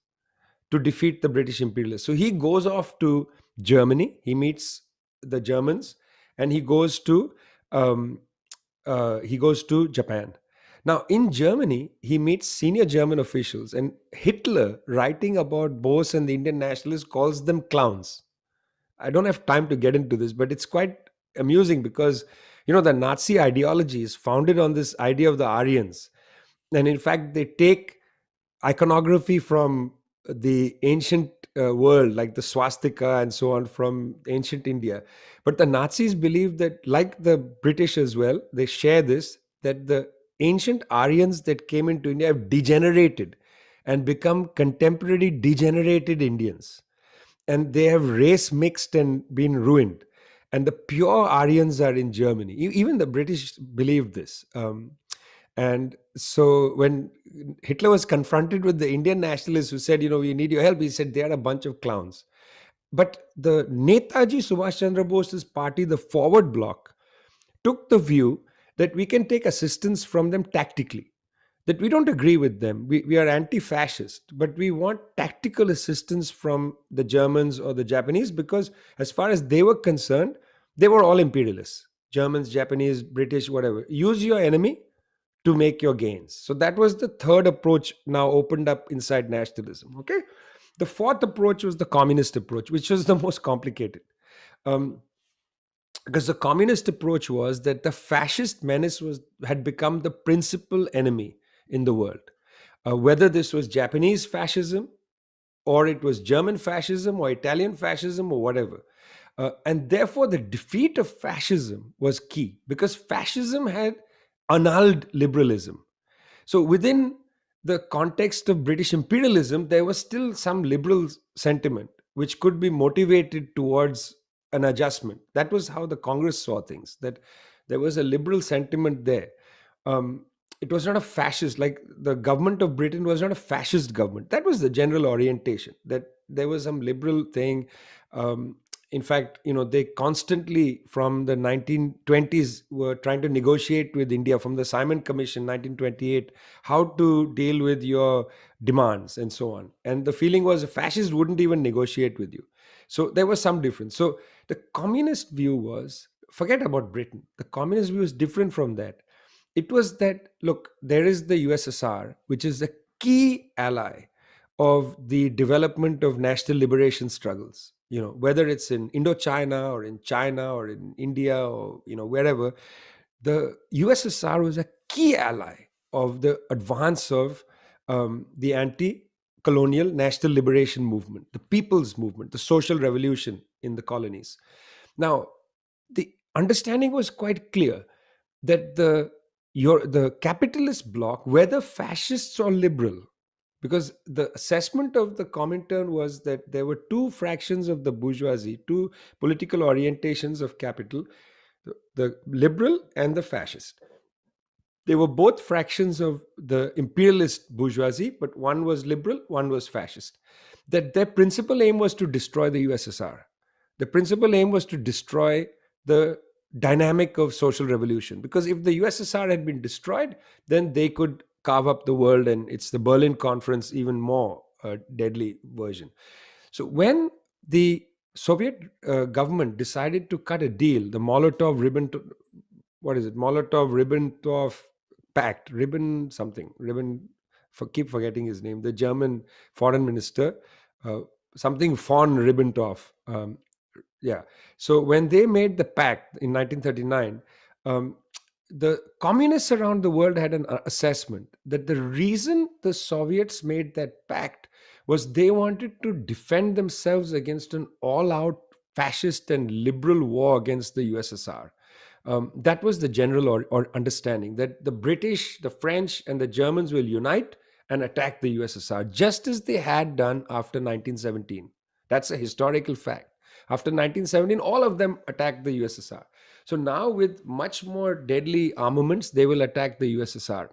to defeat the British imperialists. So he goes off to Germany, he meets the Germans, and um, he goes to Japan. Now, in Germany, he meets senior German officials, and Hitler, writing about Bose and the Indian nationalists, calls them clowns. I don't have time to get into this, but it's quite amusing because, the Nazi ideology is founded on this idea of the Aryans. And in fact, they take iconography from the ancient world, like the swastika and so on, from ancient India. But the Nazis believe that, like the British as well, they share this, that the ancient Aryans that came into India have degenerated and become contemporary degenerated Indians, and they have race mixed and been ruined. And the pure Aryans are in Germany. Even the British believed this. And so when Hitler was confronted with the Indian nationalists who said, we need your help, he said they are a bunch of clowns. But the Netaji Subhash Chandra Bose's party, the Forward Bloc, took the view that we can take assistance from them tactically, that we don't agree with them. We are anti fascist, but we want tactical assistance from the Germans or the Japanese because, as far as they were concerned, they were all imperialists: Germans, Japanese, British, whatever. Use your enemy to make your gains. So that was the third approach now opened up inside nationalism. Okay. The fourth approach was the communist approach, which was the most complicated. Um, because the communist approach was that the fascist menace had become the principal enemy in the world. Whether this was Japanese fascism or it was German fascism or Italian fascism or whatever. And therefore, the defeat of fascism was key because fascism had annulled liberalism. So within the context of British imperialism, there was still some liberal sentiment which could be motivated towards an adjustment. That was how the Congress saw things, that there was a liberal sentiment there. It was not a fascist, like the government of Britain was not a fascist government. That was the general orientation, that there was some liberal thing. Um, in fact, they constantly from the 1920s were trying to negotiate with India, from the Simon Commission 1928, how to deal with your demands and so on. And the feeling was a fascist wouldn't even negotiate with you. So there was some difference. So the communist view was, forget about Britain. The communist view is different from that. It was that, look, there is the USSR, which is a key ally of the development of national liberation struggles, whether it's in Indochina or in China or in India or wherever. The USSR was a key ally of the advance of the anti-colonial national liberation movement, the people's movement, the social revolution in the colonies. Now, the understanding was quite clear that the the capitalist bloc, whether fascists or liberal, because the assessment of the Comintern was that there were two fractions of the bourgeoisie, two political orientations of capital, the liberal and the fascist. They were both fractions of the imperialist bourgeoisie, but one was liberal, one was fascist. That their principal aim was to destroy the USSR. The principal aim was to destroy the dynamic of social revolution. Because if the USSR had been destroyed, then they could carve up the world, and it's the Berlin Conference, even more deadly version. So when the Soviet government decided to cut a deal, the what is it, Molotov-Ribbentrop pact, ribbon something, ribbon, keep forgetting his name, the German foreign minister, uh, something von Ribbentrop. Yeah. So when they made the pact in 1939, um, the communists around the world had an assessment that the reason the Soviets made that pact was they wanted to defend themselves against an all-out fascist and liberal war against the USSR. That was the general or understanding, that the British, the French, and the Germans will unite and attack the USSR, just as they had done after 1917. That's a historical fact. After 1917, all of them attacked the USSR. So now, with much more deadly armaments, they will attack the USSR.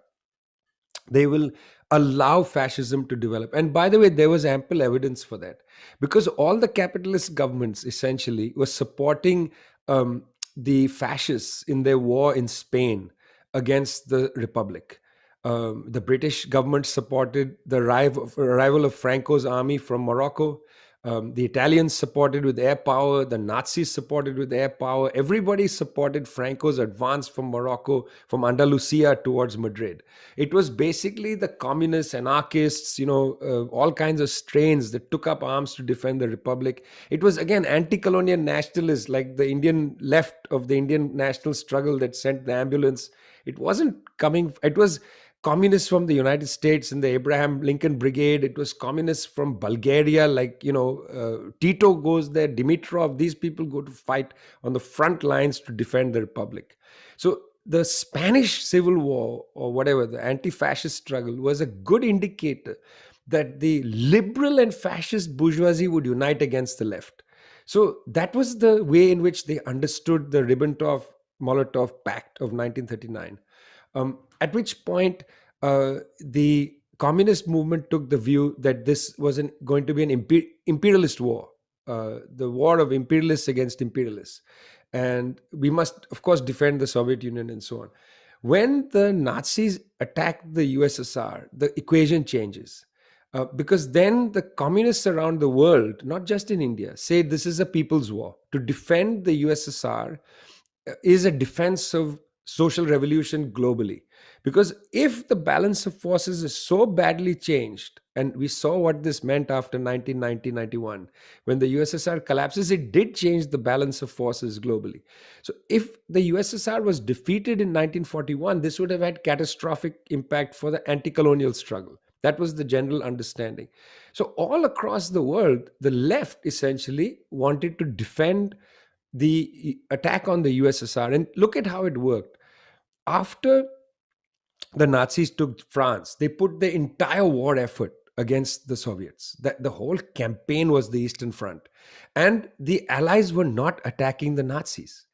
They will allow fascism to develop. And by the way, there was ample evidence for that, because all the capitalist governments essentially were supporting the fascists in their war in Spain against the Republic. The British government supported the arrival of Franco's army from Morocco. The Italians supported with air power. The Nazis supported with air power. Everybody supported Franco's advance from Morocco, from Andalusia towards Madrid. It was basically the communists, anarchists, all kinds of strains that took up arms to defend the Republic. It was, again, anti-colonial nationalists, like the Indian left of the Indian national struggle, that sent the ambulance. It was communists from the United States in the Abraham Lincoln Brigade. It was communists from Bulgaria, like, Tito goes there, Dimitrov. These people go to fight on the front lines to defend the Republic. So the Spanish Civil War, or whatever, the anti fascist struggle, was a good indicator that the liberal and fascist bourgeoisie would unite against the left. So that was the way in which they understood the Ribbentrop Molotov Pact of 1939. At which point, the communist movement took the view that this was going to be an imperialist war, the war of imperialists against imperialists. And we must, of course, defend the Soviet Union and so on. When the Nazis attacked the USSR, the equation changes. Because then the communists around the world, not just in India, say this is a people's war. To defend the USSR is a defense of social revolution globally. Because if the balance of forces is so badly changed, and we saw what this meant after 1990-91, when the USSR collapses, it did change the balance of forces globally. So if the USSR was defeated in 1941, this would have had catastrophic impact for the anti-colonial struggle. That was the general understanding. So all across the world, the left essentially wanted to defend the attack on the USSR. And look at how it worked. After the Nazis took France, they put the entire war effort against the Soviets. The whole campaign was the Eastern Front. And the Allies were not attacking the Nazis.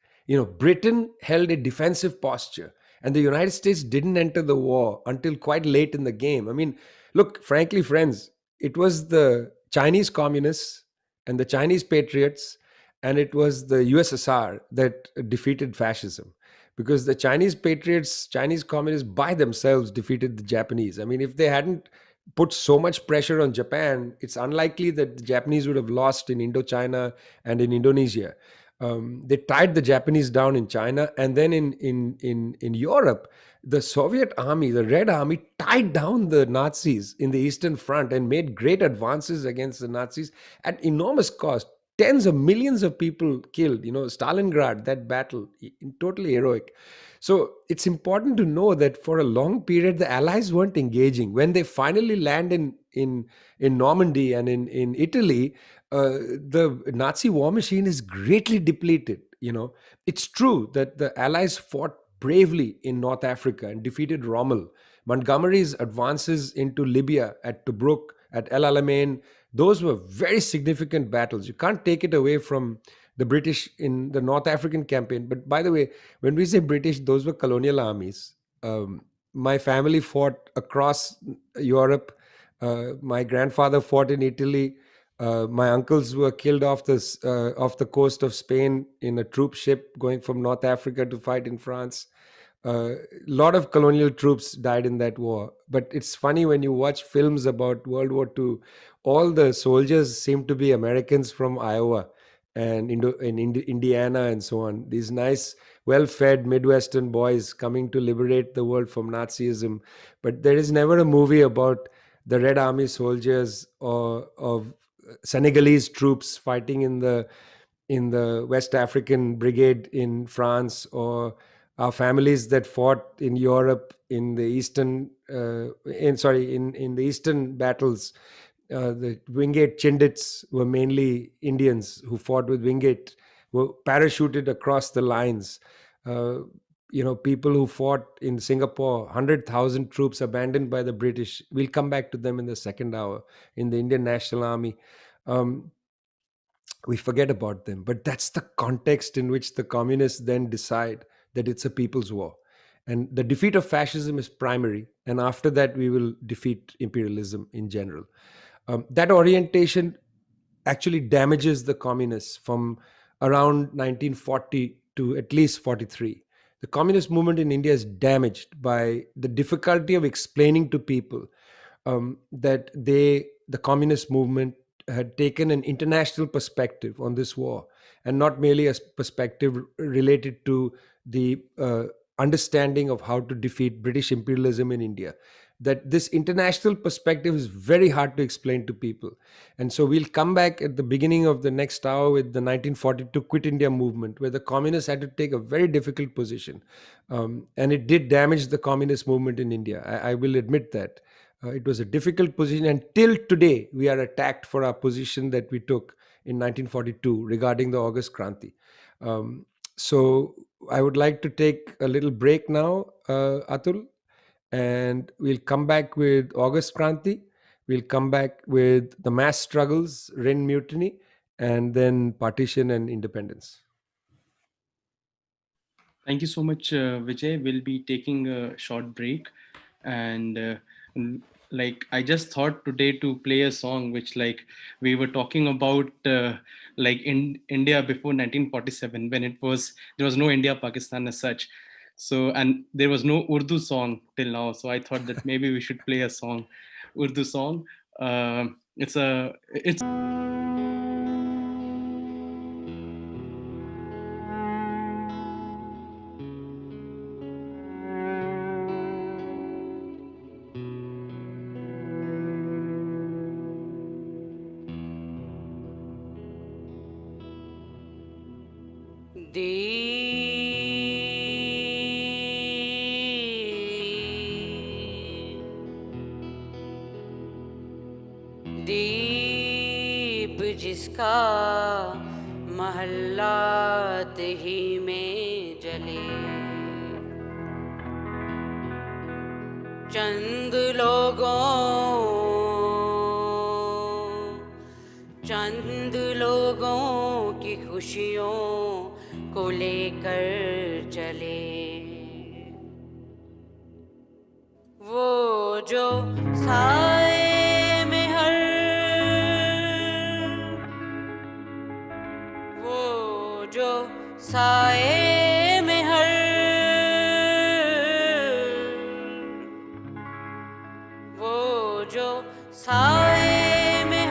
Britain held a defensive posture, and the United States didn't enter the war until quite late in the game. I mean, look, frankly, friends, it was the Chinese communists and the Chinese patriots, and it was the USSR that defeated fascism, because the Chinese patriots, Chinese communists by themselves defeated the Japanese. I mean, if they hadn't put so much pressure on Japan, it's unlikely that the Japanese would have lost in Indochina and in Indonesia. They tied the Japanese down in China, and then in Europe, the Soviet army, the Red Army, tied down the Nazis in the Eastern Front and made great advances against the Nazis at enormous cost. Tens of millions of people killed. Stalingrad, that battle, totally heroic. So it's important to know that for a long period, the Allies weren't engaging. When they finally land in Normandy and in Italy, the Nazi war machine is greatly depleted. It's true that the Allies fought bravely in North Africa and defeated Rommel. Montgomery's advances into Libya at Tobruk, at El Alamein, those were very significant battles. You can't take it away from the British in the North African campaign. But by the way, when we say British, those were colonial armies. My family fought across Europe. My grandfather fought in Italy. My uncles were killed off the coast of Spain in a troop ship going from North Africa to fight in France. A lot of colonial troops died in that war. But it's funny when you watch films about World War II, all the soldiers seem to be Americans from Iowa and Indiana and so on. These nice, well fed Midwestern boys coming to liberate the world from Nazism. But there is never a movie about the Red Army soldiers or of Senegalese troops fighting in the West African Brigade in France, or our families that fought in Europe in the in the Eastern battles. The Wingate Chindits were mainly Indians who fought with Wingate, were parachuted across the lines. Uh, People who fought in Singapore, 100,000 troops abandoned by the British. We'll come back to them in the second hour in the Indian National Army. Um, we forget about them. But that's the context in which the communists then decide that it's a people's war. And the defeat of fascism is primary. And after that, we will defeat imperialism in general. That orientation actually damages the communists from around 1940 to at least 43. The communist movement in India is damaged by the difficulty of explaining to people that the communist movement had taken an international perspective on this war, and not merely a perspective related to the understanding of how to defeat British imperialism in India. That this international perspective is very hard to explain to people. And so we'll come back at the beginning of the next hour with the 1942 Quit India movement, where the communists had to take a very difficult position. And it did damage the communist movement in India. I will admit that. It was a difficult position, and till today, we are attacked for our position that we took in 1942 regarding the August Kranti. So I would like to take a little break now, Atul, and we'll come back with August Kranti. We'll come back with the mass struggles, Ren Mutiny, and then partition and independence.
Thank you so much, Vijay. We'll be taking a short break, and like I just thought today to play a song which, like, we were talking about, like in India before 1947, when there was no India Pakistan as such. So, and there was no Urdu song till now. So I thought that maybe we should play a song, Urdu song. It's
दीप जिसका महल्लात ही में जले, चंद लोगों की खुशियों को लेकर चले, वो जो साए में साए में वो जो साए में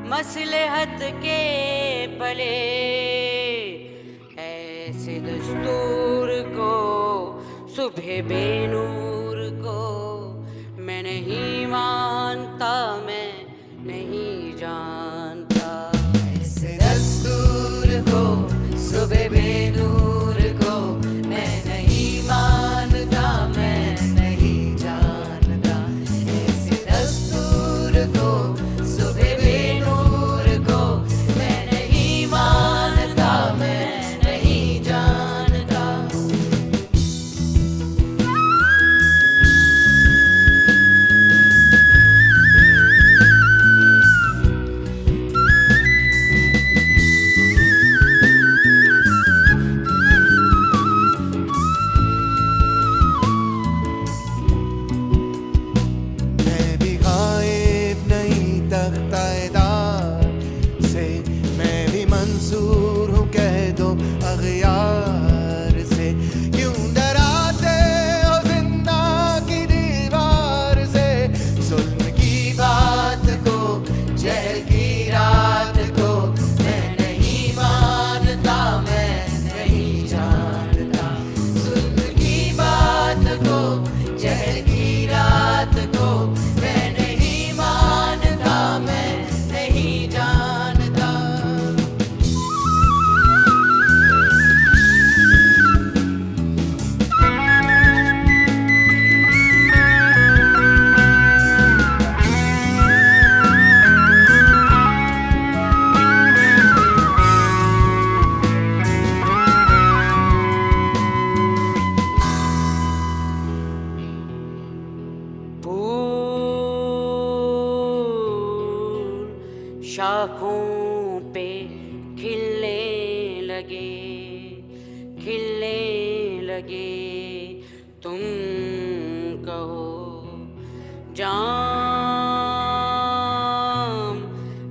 मसलहत के पले, ऐसे दस्तूर को, सुबह बेनूर को मैं नहीं मानता, मैं नहीं जानता। ऐसे दस्तूर को, सुबह बेनूर को मैं नहीं मानता, मैं नहीं जानता। ऐसे दस्तूर को, सुबह बेनूर को मैं नहीं मानता, मैं नहीं जानता। शाखों पे खिलने लगे, खिलने लगे। तुम कहो जाम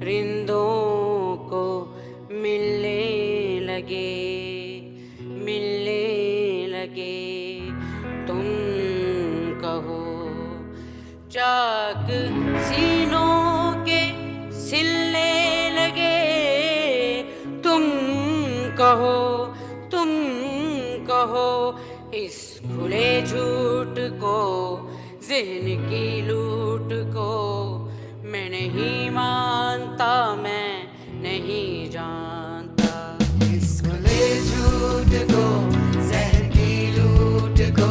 रिंदों को मिलने लगे, मिलने लगे। तुम कहो चाक सीनों के सिलने लगे। तुम कहो, तुम कहो इस खुले झूठ को, ज़हन की लूट को मैं नहीं मानता, मैं नहीं जानता।
इस खुले झूठ को, ज़हन की लूट को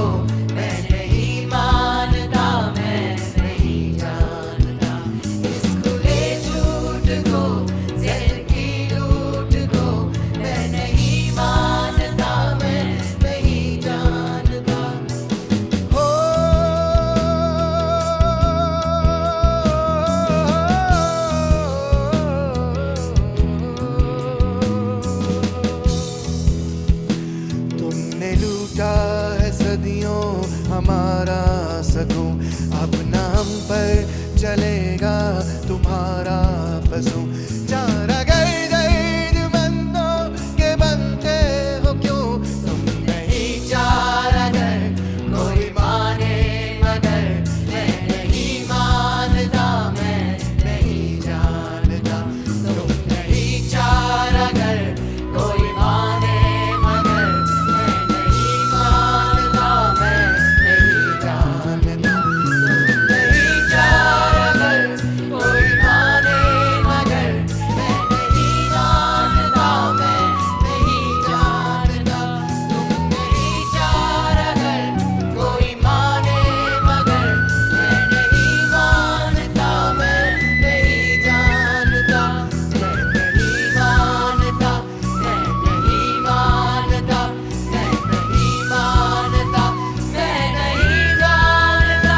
मैं नहीं मानता, मैं नहीं जानता। इस खुले झूठ को, ज़हन की लूट को मैं नहीं मानता, मैं नहीं जानता। हो तुमने लूटा है सदियों हमारा सकूं, अब न हम पर चलेगा तुम्हारा फसूं। चार अगर दर्दमंदों के बनते हो क्यों, तुम नहीं चार अगर कोई माने मगर मैं नहीं मानता, मैं नहीं जानता। तुम नहीं चार अगर कोई माने मगर मैं नहीं मानता, मैं नहीं जानता। तुम नहीं चार अगर कोई माने मगर मैं नहीं मानता, मैं नहीं जानता। तुम नहीं चार अगर कोई माने मगर मैं नहीं मानता, मैं नहीं जानता। मैं नहीं मानता, मैं नहीं मानता, मैं नहीं मानता, मैं नहीं जानता।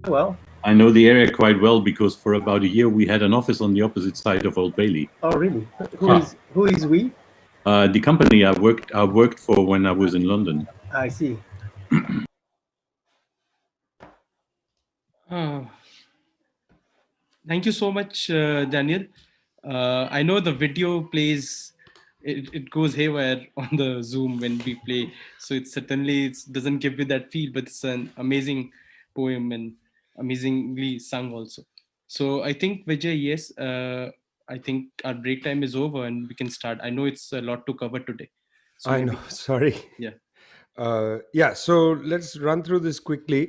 Well,
I know the area quite well because for about a year we had an office on the opposite side of Old Bailey.
oh really?
Huh.
Who is we?
The company I worked for when I was in London.
I see.
Thank you so much, Daniel. I know the video plays, it goes haywire on the Zoom when we play. So it certainly doesn't give you that feel, but it's an amazing poem and amazingly sung also. So I think, Vijay, yes, I think our break time is over and we can start. I know it's a lot to cover today. So
I
maybe-
know. Sorry.
Yeah.
Yeah, so let's run through this quickly.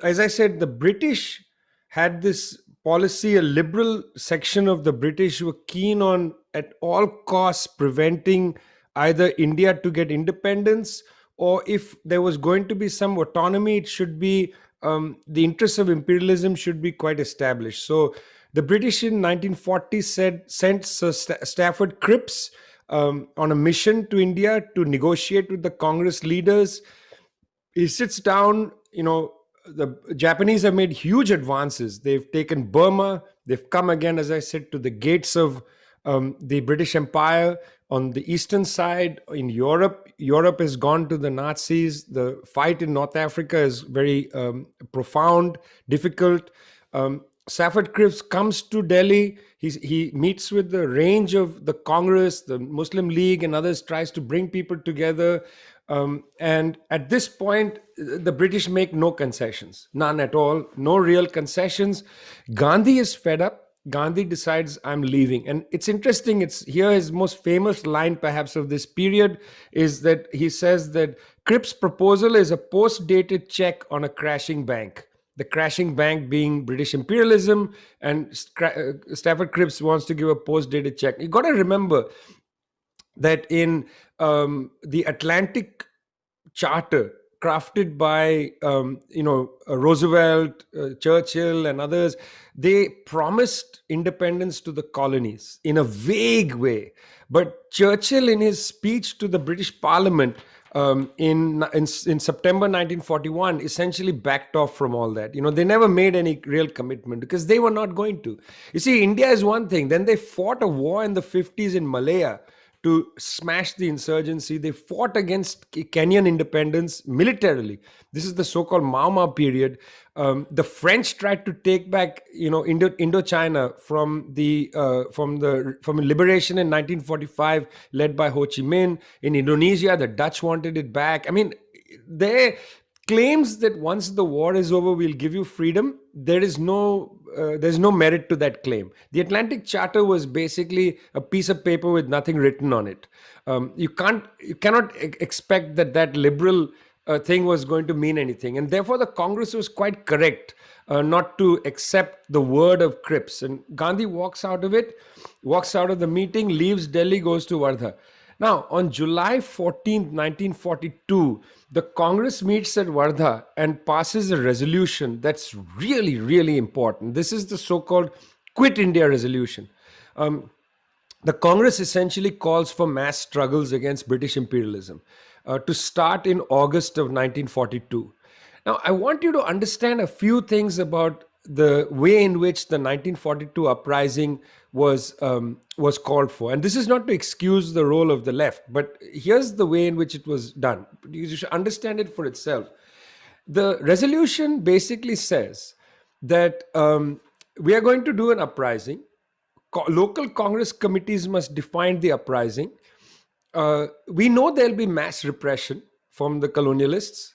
As I said, the British had this policy, a liberal section of the British were keen on at all costs preventing either India to get independence, or if there was going to be some autonomy, it should be the interests of imperialism should be quite established. So the British in 1940 sent Sir Stafford Cripps on a mission to India to negotiate with the Congress leaders. He sits down, the Japanese have made huge advances. They've taken Burma, they've come again, as I said, to the gates of the British Empire on the eastern side. In Europe, Europe has gone to the Nazis. The fight in North Africa is very profound, difficult. Stafford Cripps comes to Delhi. He meets with the range of the Congress, the Muslim League, and others, tries to bring people together. And at this point, the British make no concessions, none at all, no real concessions. Gandhi is fed up. Gandhi decides, I'm leaving. And it's interesting, here his most famous line perhaps of this period is that he says that Cripps' proposal is a post-dated check on a crashing bank. The crashing bank being British imperialism, and Stafford Cripps wants to give a post-dated check. You got to remember that in the Atlantic Charter, crafted by Roosevelt, Churchill, and others. They promised independence to the colonies in a vague way. But Churchill, in his speech to the British Parliament in September 1941, essentially backed off from all that. They never made any real commitment because they were not going to. You see, India is one thing. Then they fought a war in the 50s in Malaya to smash the insurgency. They fought against Kenyan independence militarily. This is the so-called Mau Mau period. The French tried to take back, Indochina from liberation in 1945, led by Ho Chi Minh. In Indonesia, the Dutch wanted it back. I mean, they claims that once the war is over, we'll give you freedom. There's no merit to that claim. The Atlantic Charter was basically a piece of paper with nothing written on it. You cannot expect that liberal thing was going to mean anything, and therefore the Congress was quite correct not to accept the word of Cripps. And Gandhi walks out of the meeting, leaves Delhi, goes to Wardha. Now, on July 14th, 1942, the Congress meets at Wardha and passes a resolution that's really, really important. This is the so-called Quit India resolution. The Congress essentially calls for mass struggles against British imperialism to start in August of 1942. Now, I want you to understand a few things about the way in which the 1942 uprising was called for. And this is not to excuse the role of the left, but here's the way in which it was done. You should understand it for itself. The resolution basically says that we are going to do an uprising. Local Congress committees must define the uprising. We know there'll be mass repression from the colonialists.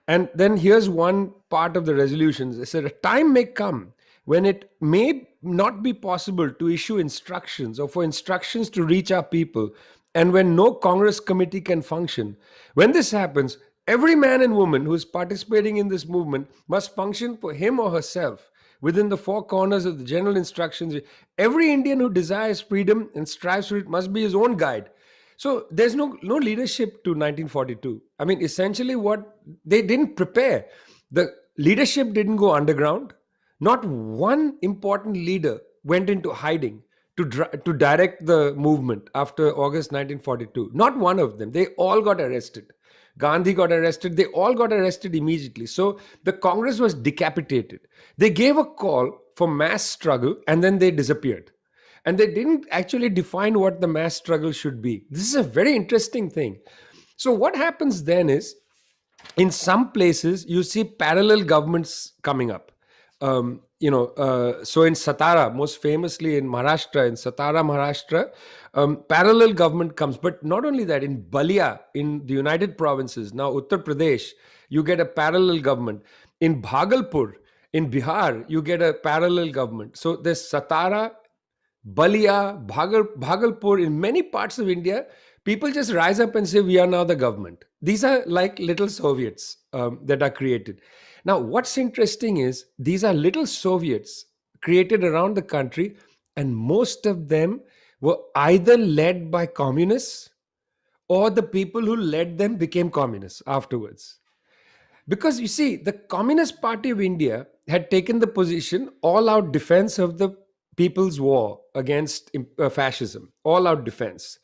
And then here's one part of the resolutions. They said a time may come when it may not be possible to issue instructions or for instructions to reach our people, and when no Congress committee can function. When this happens, every man and woman who is participating in this movement must function for him or herself within the four corners of the general instructions. Every Indian who desires freedom and strives for it must be his own guide. So there's no leadership to 1942. I mean, essentially what they didn't prepare. The leadership didn't go underground. Not one important leader went into hiding to direct the movement after August 1942. Not one of them. They all got arrested. Gandhi got arrested. They all got arrested immediately. So the Congress was decapitated. They gave a call for mass struggle and then they disappeared. And they didn't actually define what the mass struggle should be. This is a very interesting thing. So what happens then is, in some places, you see parallel governments coming up. So in Satara, most famously in Maharashtra, parallel government comes. But not only that, in Balia, in the United Provinces, now Uttar Pradesh, you get a parallel government. In Bhagalpur, in Bihar, you get a parallel government. So there's Satara, Balia, Bhagalpur, in many parts of India, people just rise up and say, we are now the government. These are like little Soviets that are created. Now, what's interesting is these are little Soviets created around the country, and most of them were either led by communists or the people who led them became communists afterwards. Because you see, the Communist Party of India had taken the position all out defense of the people's war against fascism, all out defense.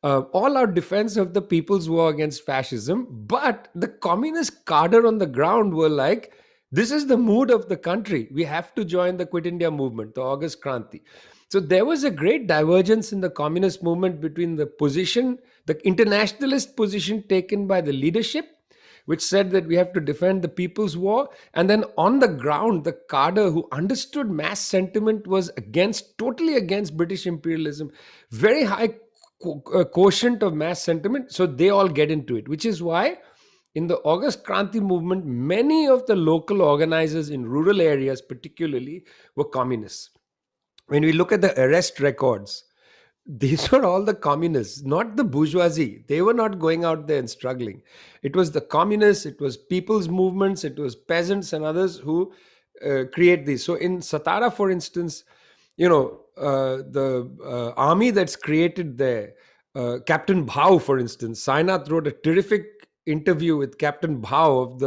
All out defense of the people's war against fascism. But the communist cadre on the ground were like, this is the mood of the country. We have to join the Quit India movement, the August Kranti. So there was a great divergence in the communist movement between the position, the internationalist position taken by the leadership, which said that we have to defend the people's war. And then on the ground, the cadre who understood mass sentiment was totally against British imperialism, very high quotient of mass sentiment. So they all get into it, which is why in the August Kranti movement, many of the local organizers in rural areas particularly were communists. When we look at the arrest records, these were all the communists, not the bourgeoisie. They were not going out there and struggling. It was the communists, it was people's movements, it was peasants and others who create these. So in Satara, for instance, the army that's created there, Captain Bhau, for instance, Sainath wrote a terrific interview with Captain Bhau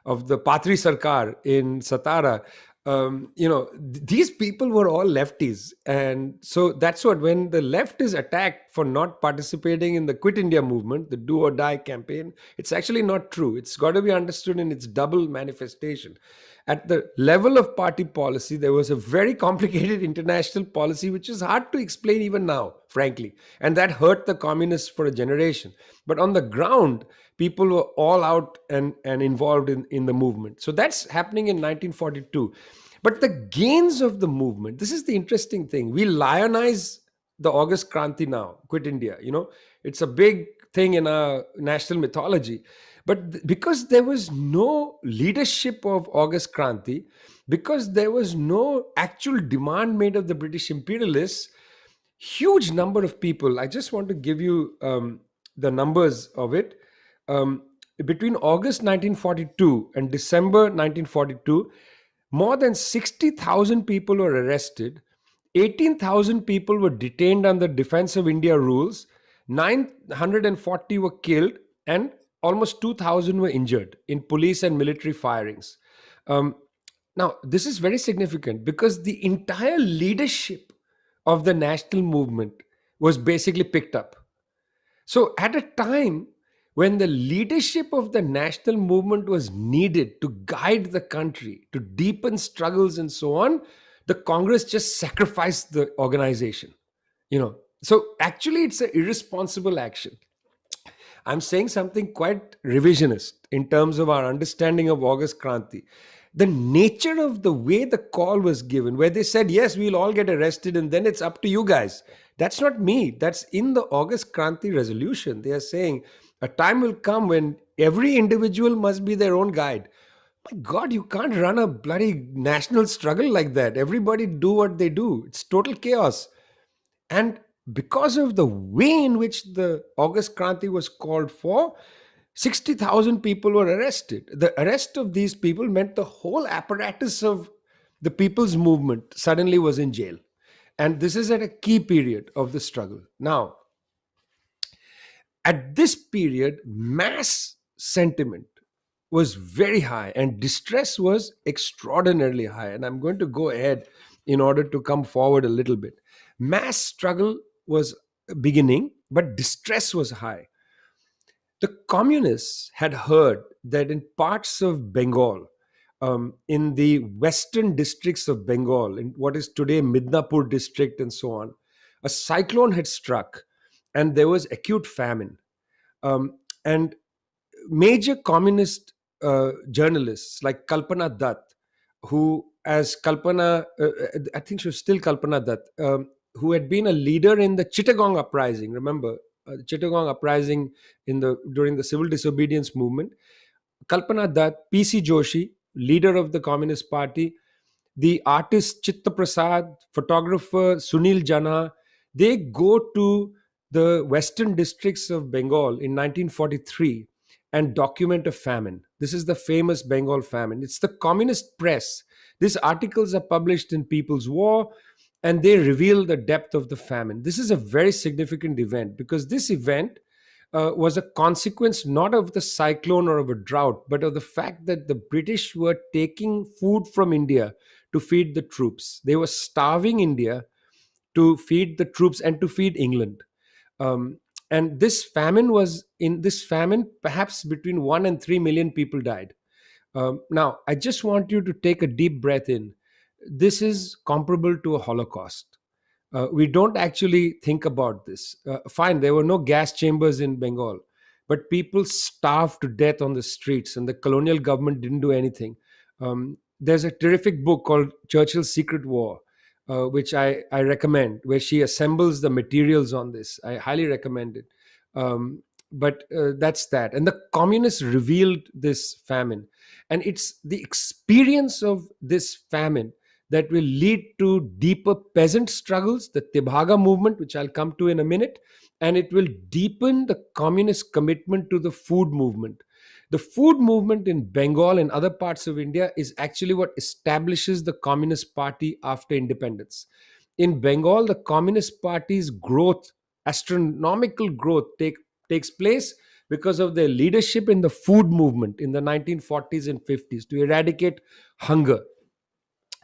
of the Patri Sarkar in Satara, these people were all lefties, and so that's what, when the left is attacked for not participating in the Quit India movement, the Do or Die campaign, it's actually not true. It's got to be understood in its double manifestation. At the level of party policy, there was a very complicated international policy which is hard to explain even now, frankly, and that hurt the communists for a generation. But on the ground, people were all out and involved in the movement. So that's happening in 1942. But the gains of the movement, this is the interesting thing. We lionize the August Kranti now, Quit India. It's a big thing in our national mythology. But because there was no leadership of August Kranti, because there was no actual demand made of the British imperialists, huge number of people. I just want to give you the numbers of it. Between August 1942 and December 1942, more than 60,000 people were arrested, 18,000 people were detained under Defense of India rules, 940 were killed, and almost 2,000 were injured in police and military firings. Now, this is very significant because the entire leadership of the national movement was basically picked up. So, at a time when the leadership of the national movement was needed to guide the country, to deepen struggles and so on, the Congress just sacrificed the organization. So actually, it's an irresponsible action. I'm saying something quite revisionist in terms of our understanding of August Kranti. The nature of the way the call was given, where they said, yes, we'll all get arrested and then it's up to you guys. That's not me. That's in the August Kranti resolution. They are saying a time will come when every individual must be their own guide. My God, you can't run a bloody national struggle like that. Everybody do what they do. It's total chaos. And because of the way in which the August Kranti was called for, 60,000 people were arrested. The arrest of these people meant the whole apparatus of the people's movement suddenly was in jail. And this is at a key period of the struggle. Now, at this period, mass sentiment was very high and distress was extraordinarily high. And I'm going to go ahead in order to come forward a little bit. Mass struggle was beginning, but distress was high. The communists had heard that in parts of Bengal, in the western districts of Bengal, in what is today Midnapur district and so on, a cyclone had struck and there was acute famine. And major communist journalists like Kalpana Dutt, who, as Kalpana, I think she was still Kalpana Dutt, who had been a leader in the Chittagong uprising. Remember, the Chittagong uprising during the civil disobedience movement. Kalpana Dutt, P.C. Joshi, leader of the Communist Party, the artist Chitta Prasad, photographer Sunil Janha, they go to the western districts of Bengal in 1943 and document a famine. This is the famous Bengal famine. It's the communist press. These articles are published in People's War and they reveal the depth of the famine. This is a very significant event because this event was a consequence not of the cyclone or of a drought, but of the fact that the British were taking food from India to feed the troops. They were starving India to feed the troops and to feed England. And this famine perhaps between 1 and 3 million people died. Now, I just want you to take a deep breath in. This is comparable to a Holocaust. We don't actually think about this. Fine, there were no gas chambers in Bengal, but people starved to death on the streets and the colonial government didn't do anything. There's a terrific book called Churchill's Secret War, which I recommend, where she assembles the materials on this. I highly recommend it. But that's that. And the communists revealed this famine. And it's the experience of this famine that will lead to deeper peasant struggles, the Tebhaga movement, which I'll come to in a minute, and it will deepen the communist commitment to the food movement. The food movement in Bengal and other parts of India is actually what establishes the Communist Party after independence. In Bengal, the Communist Party's growth, astronomical growth, takes place because of their leadership in the food movement in the 1940s and 50s to eradicate hunger,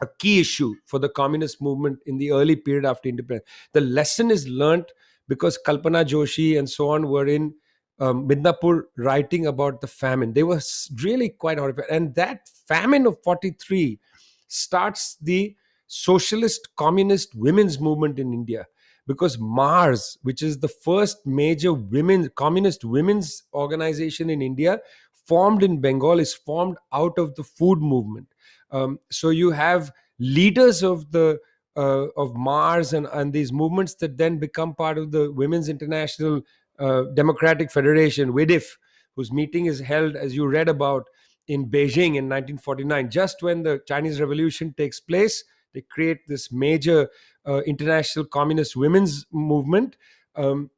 a key issue for the communist movement in the early period after independence. The lesson is learnt because Kalpana Joshi and so on were in Midnapur writing about the famine. They were really quite horrified. And that famine of 43 starts the socialist communist women's movement in India, because Mars, which is the first major communist women's organization in India, formed in Bengal, is formed out of the food movement. So you have leaders of Mars and these movements that then become part of the Women's International Democratic Federation, WIDIF, whose meeting is held, as you read about, in Beijing in 1949. Just when the Chinese Revolution takes place, they create this major international communist women's movement.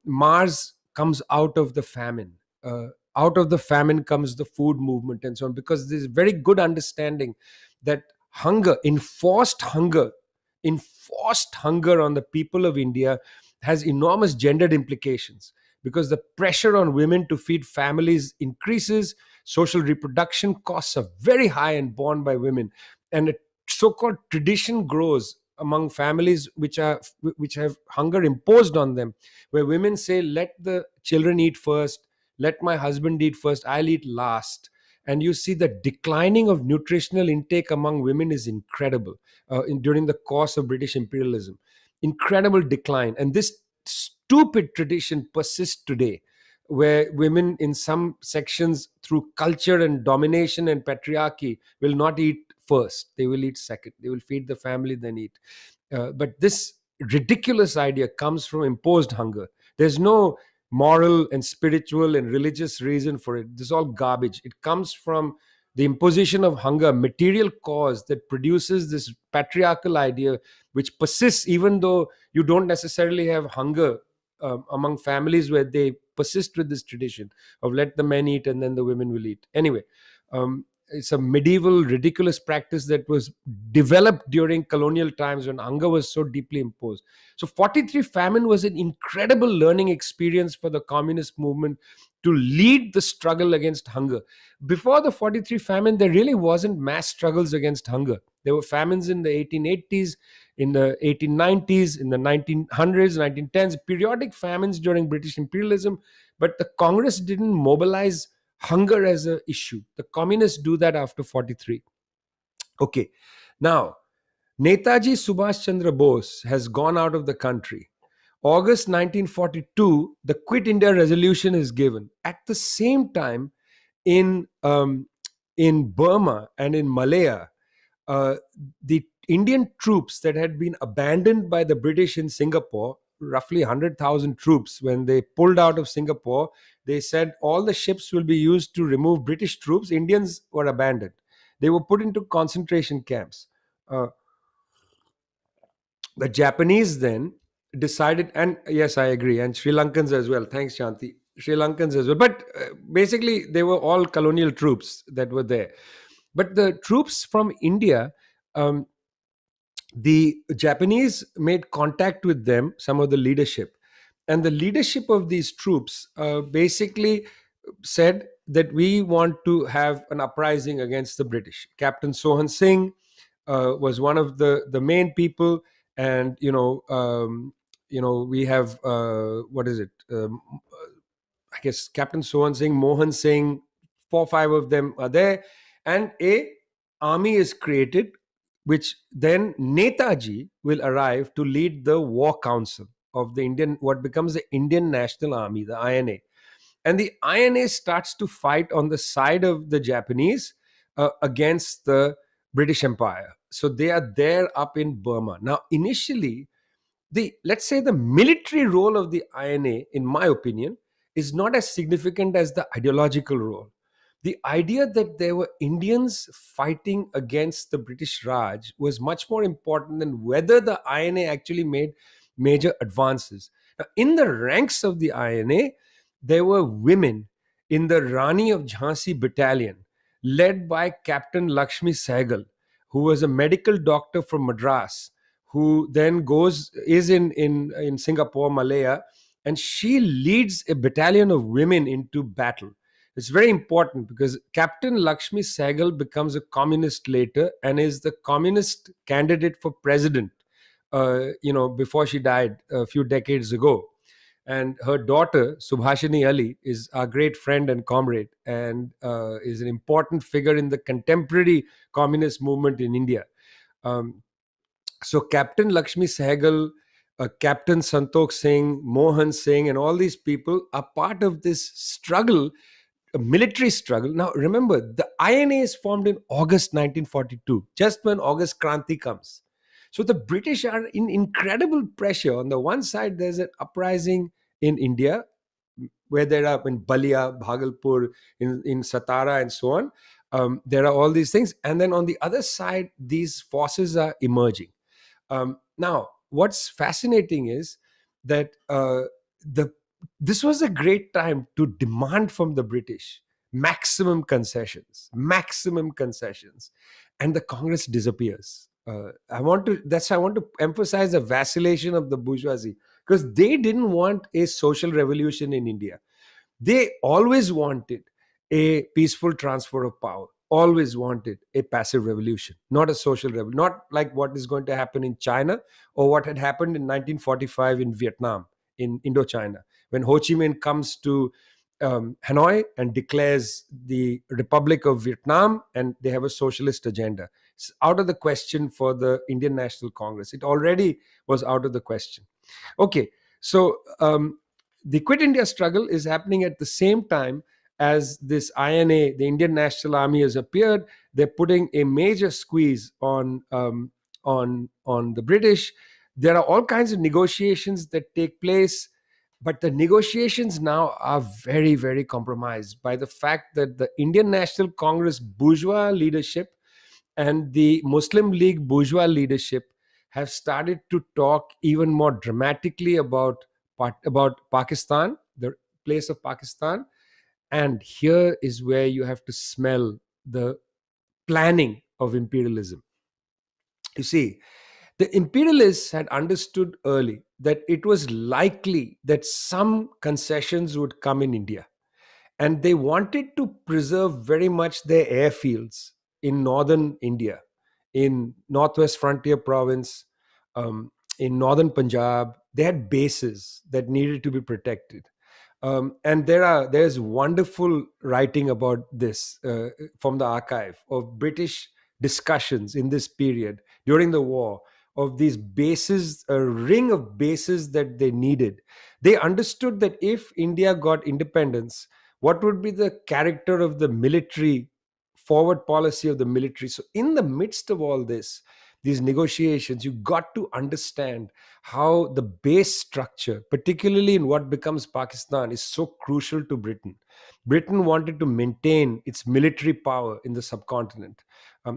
Mars comes out of the famine. Out of the famine comes the food movement and so on, because there's very good understanding that enforced hunger on the people of India has enormous gendered implications, because the pressure on women to feed families increases. Social reproduction costs are very high and borne by women, and a so-called tradition grows among families which have hunger imposed on them, where women say, let the children eat first, let my husband eat first, I'll eat last. And you see the declining of nutritional intake among women is incredible during the course of British imperialism. Incredible decline. And this stupid tradition persists today, where women in some sections, through culture and domination and patriarchy, will not eat first. They will eat second. They will feed the family, then eat. But this ridiculous idea comes from imposed hunger. There's no moral and spiritual and religious reason for it. This is all garbage. It comes from the imposition of hunger, material cause that produces this patriarchal idea, which persists even though you don't necessarily have hunger among families, where they persist with this tradition of let the men eat and then the women will eat. Anyway, it's a medieval, ridiculous practice that was developed during colonial times when hunger was so deeply imposed. So 43 famine was an incredible learning experience for the communist movement to lead the struggle against hunger. Before the 43 famine, there really wasn't mass struggles against hunger. There were famines in the 1880s, in the 1890s, in the 1900s, 1910s, periodic famines during British imperialism, but the Congress didn't mobilize hunger as an issue. The communists do that after 43. Okay. Now, Netaji Subhash Chandra Bose has gone out of the country. August 1942, the Quit India resolution is given. At the same time, in Burma and in Malaya, the Indian troops that had been abandoned by the British in Singapore, roughly 100,000 troops, when they pulled out of Singapore, they said all the ships will be used to remove British troops. Indians were abandoned. They were put into concentration camps. The Japanese then decided, and yes, I agree, and Sri Lankans as well. Thanks, Shanti. Sri Lankans as well. But basically, they were all colonial troops that were there. But the troops from India, the Japanese made contact with them, some of the leadership. And the leadership of these troops basically said that we want to have an uprising against the British. Captain Sohan Singh was one of the main people. And, we have, what is it? I guess Captain Sohan Singh, Mohan Singh, 4-5 of them are there. And a army is created, which then Netaji will arrive to lead the war council of the Indian, what becomes the Indian National Army, the INA. And the INA starts to fight on the side of the Japanese against the British Empire. So they are there up in Burma. Now, initially, let's say the military role of the INA, in my opinion, is not as significant as the ideological role. The idea that there were Indians fighting against the British Raj was much more important than whether the INA actually made major advances. Now, in the ranks of the INA, there were women in the Rani of Jhansi battalion, led by Captain Lakshmi Sehgal, who was a medical doctor from Madras, who then is in Singapore, Malaya, and she leads a battalion of women into battle. It's very important because Captain Lakshmi Sehgal becomes a communist later and is the communist candidate for president, before she died a few decades ago. And her daughter, Subhashini Ali, is our great friend and comrade, and is an important figure in the contemporary communist movement in India. Um, so Captain Lakshmi Sehgal, Captain Santokh Singh, Mohan Singh, and all these people are part of this struggle, a military struggle. Now, remember, the INA is formed in August 1942, just when August Kranti comes. So the British are in incredible pressure. On the one side, there's an uprising in India, where there are in Balia, Bhagalpur, in Satara, and so on. There are all these things. And then on the other side, these forces are emerging. Now, what's fascinating is that the this was a great time to demand from the British maximum concessions, and the Congress disappears. I want to emphasize the vacillation of the bourgeoisie, because they didn't want a social revolution in India. They always wanted a peaceful transfer of power, always wanted a passive revolution, not a social revolution, not like what is going to happen in China or what had happened in 1945 in Vietnam, in Indochina, when Ho Chi Minh comes to Hanoi and declares the Republic of Vietnam, and they have a socialist agenda. It's out of the question for the Indian National Congress. It already was out of the question. Okay, so the Quit India struggle is happening at the same time as this INA, the Indian National Army, has appeared. They're putting a major squeeze on the British. There are all kinds of negotiations that take place, but the negotiations now are very, very compromised by the fact that the Indian National Congress bourgeois leadership and the Muslim League bourgeois leadership have started to talk even more dramatically about Pakistan, the place of Pakistan. And here is where you have to smell the planning of imperialism. You see, the imperialists had understood early that it was likely that some concessions would come in India, and they wanted to preserve very much their airfields in northern India, in northwest frontier province, in northern Punjab. They had bases that needed to be protected. And there's wonderful writing about this from the archive of British discussions in this period during the war, of these bases, a ring of bases that they needed. They understood that if India got independence, what would be the character of the military, forward policy of the military. So in the midst of all this, these negotiations, you got to understand how the base structure, particularly in what becomes Pakistan, is so crucial to Britain. Britain wanted to maintain its military power in the subcontinent.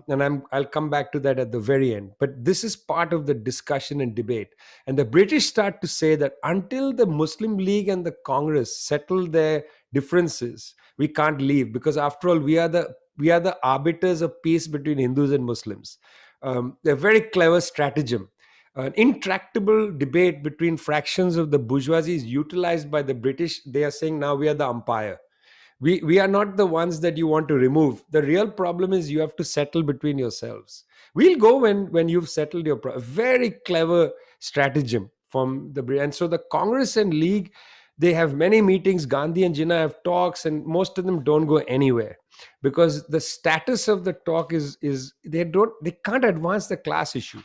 And I'll come back to that at the very end. But this is part of the discussion and debate. And the British start to say that until the Muslim League and the Congress settle their differences, we can't leave, because after all, we are the arbiters of peace between Hindus and Muslims. A very clever stratagem. An intractable debate between fractions of the bourgeoisie is utilized by the British. They are saying, now we are the umpire. We are not the ones that you want to remove. The real problem is you have to settle between yourselves. We'll go when you've settled your problem. Very clever stratagem from the British. And so the Congress and League, they have many meetings. Gandhi and Jinnah have talks, and most of them don't go anywhere, because the status of the talk is they can't advance the class issue.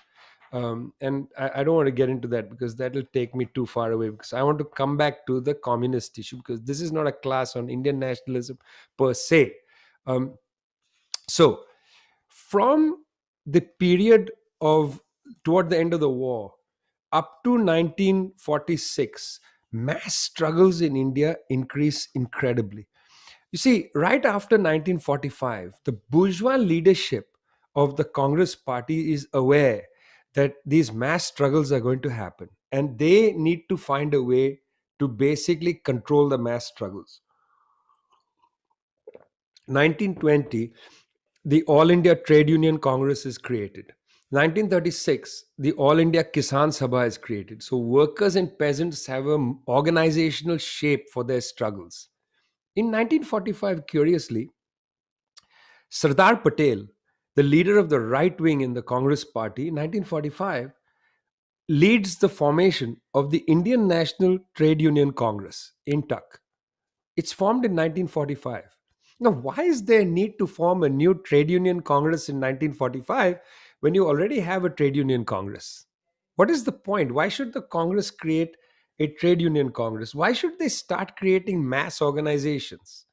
And I don't want to get into that, because that will take me too far away, because I want to come back to the communist issue, because this is not a class on Indian nationalism per se. So from the period of toward the end of the war up to 1946, mass struggles in India increase incredibly. You see, right after 1945, the bourgeois leadership of the Congress Party is aware that these mass struggles are going to happen, and they need to find a way to basically control the mass struggles. 1920, the All India Trade Union Congress is created. 1936, the All India Kisan Sabha is created. So workers and peasants have an organizational shape for their struggles. In 1945, curiously, Sardar Patel, the leader of the right wing in the Congress party, in 1945, leads the formation of the Indian National Trade Union Congress, INTUC. It's formed in 1945. Now, why is there a need to form a new trade union congress in 1945 when you already have a trade union congress? What is the point? Why should the Congress create a trade union congress? Why should they start creating mass organizations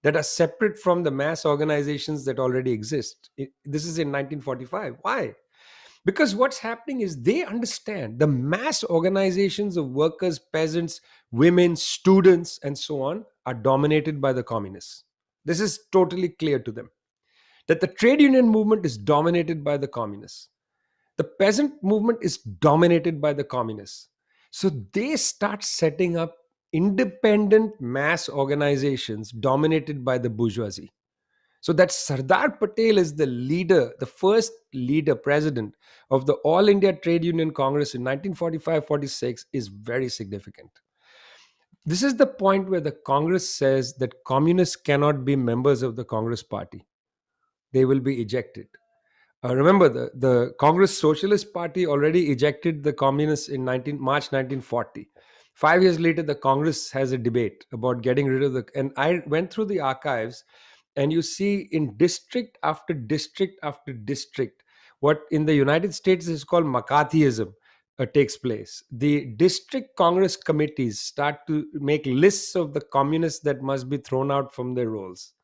that are separate from the mass organizations that already exist? This is in 1945. Why? Because what's happening is they understand the mass organizations of workers, peasants, women, students, and so on are dominated by the communists. This is totally clear to them that the trade union movement is dominated by the communists. The peasant movement is dominated by the communists. So they start setting up independent mass organizations dominated by the bourgeoisie. So that Sardar Patel is the leader, the first leader, president of the All India Trade Union Congress in 1945-46 is very significant. This is the point where the Congress says that communists cannot be members of the Congress party. They will be ejected. Remember, the Congress Socialist Party already ejected the communists in March 1940. 5 years later, the Congress has a debate about getting rid of the. And I went through the archives, and you see in district after district after district, what in the United States is called McCarthyism takes place. The district Congress committees start to make lists of the communists that must be thrown out from their roles.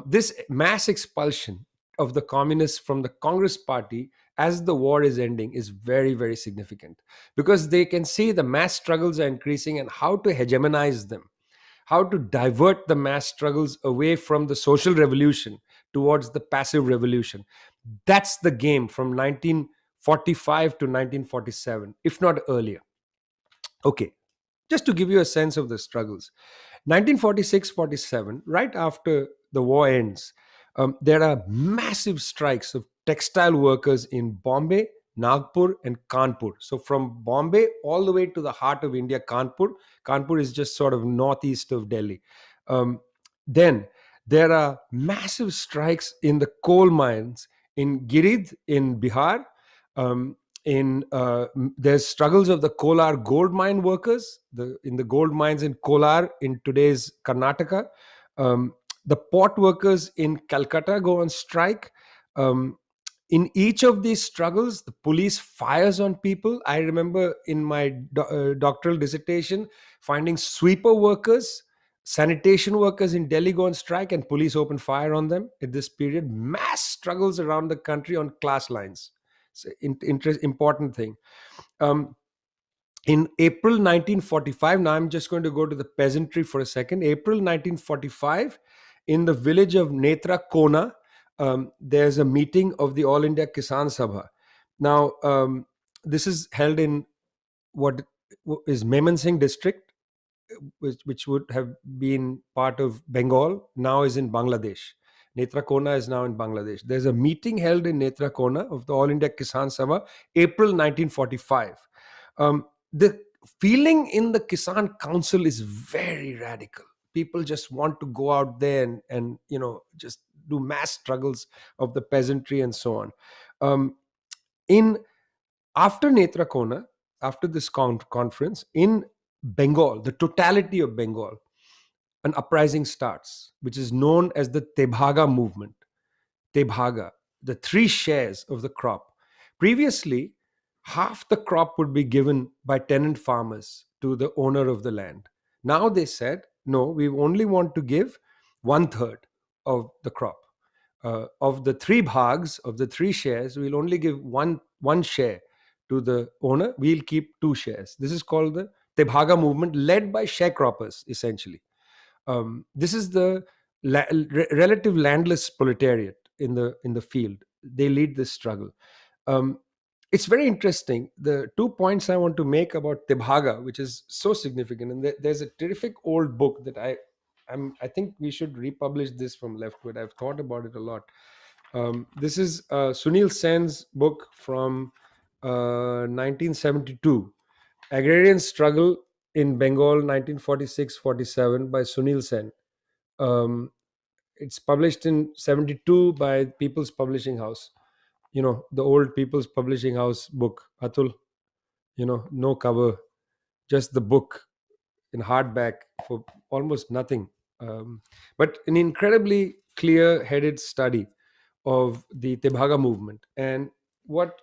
This mass expulsion of the communists from the Congress party as the war is ending is very, very significant because they can see the mass struggles are increasing and how to hegemonize them, how to divert the mass struggles away from the social revolution towards the passive revolution. That's the game from 1945 to 1947, if not earlier. Okay, just to give you a sense of the struggles. 1946-47, right after the war ends, there are massive strikes of textile workers in Bombay, Nagpur, and Kanpur. So from Bombay all the way to the heart of India, Kanpur. Kanpur is just sort of northeast of Delhi. Then there are massive strikes in the coal mines in Girid in Bihar. There's struggles of the Kolar gold mine workers in the gold mines in Kolar in today's Karnataka. The port workers in Calcutta go on strike. In each of these struggles, the police fires on people. I remember in my doctoral dissertation finding sweeper workers, sanitation workers in Delhi go on strike, and police open fire on them at this period. Mass struggles around the country on class lines. It's an important thing. In April 1945, now I'm just going to go to the peasantry for a second. April 1945, in the village of Netra Kona, there's a meeting of the All India Kisan Sabha. Now, this is held in what is Maiman Singh district, which would have been part of Bengal, now is in Bangladesh. Netrakona is now in Bangladesh. There's a meeting held in Netrakona of the All India Kisan Sabha, April 1945. The feeling in the Kisan Council is very radical. People just want to go out there and just do mass struggles of the peasantry and so on. After Netrakona, after this conference, in Bengal, the totality of Bengal, an uprising starts, which is known as the Tebhaga movement. Tebhaga, the 3 shares of the crop. Previously, half the crop would be given by tenant farmers to the owner of the land. Now they said, no, we only want to give 1/3 of the crop. Of the 3 bhags, of the 3 shares, we'll only give one share to the owner. We'll keep 2 shares. This is called the Tebhaga movement, led by sharecroppers, essentially. This is the relative landless proletariat in the field. They lead this struggle. It's very interesting. The 2 points I want to make about Tebhaga, which is so significant, and there's a terrific old book that I think we should republish this from Leftward. I've thought about it a lot. This is Sunil Sen's book from 1972, Agrarian Struggle in Bengal 1946-47 by Sunil Sen. Um, it's published in 72 by People's Publishing House. The old People's Publishing House book, Atul. No cover, just the book in hardback for almost nothing. But an incredibly clear headed study of the Tebhaga movement. And what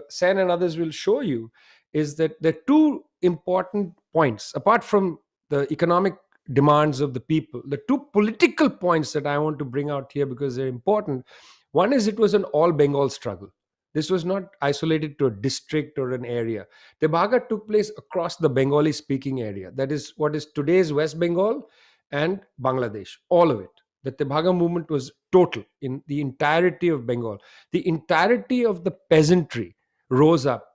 Sen and others will show you is that there are two important points, apart from the economic demands of the people, the two political points that I want to bring out here because they're important. One is it was an all Bengal struggle. This was not isolated to a district or an area. Tebhaga took place across the Bengali speaking area. That is what is today's West Bengal and Bangladesh, all of it. The Tebhaga movement was total in the entirety of Bengal. The entirety of the peasantry rose up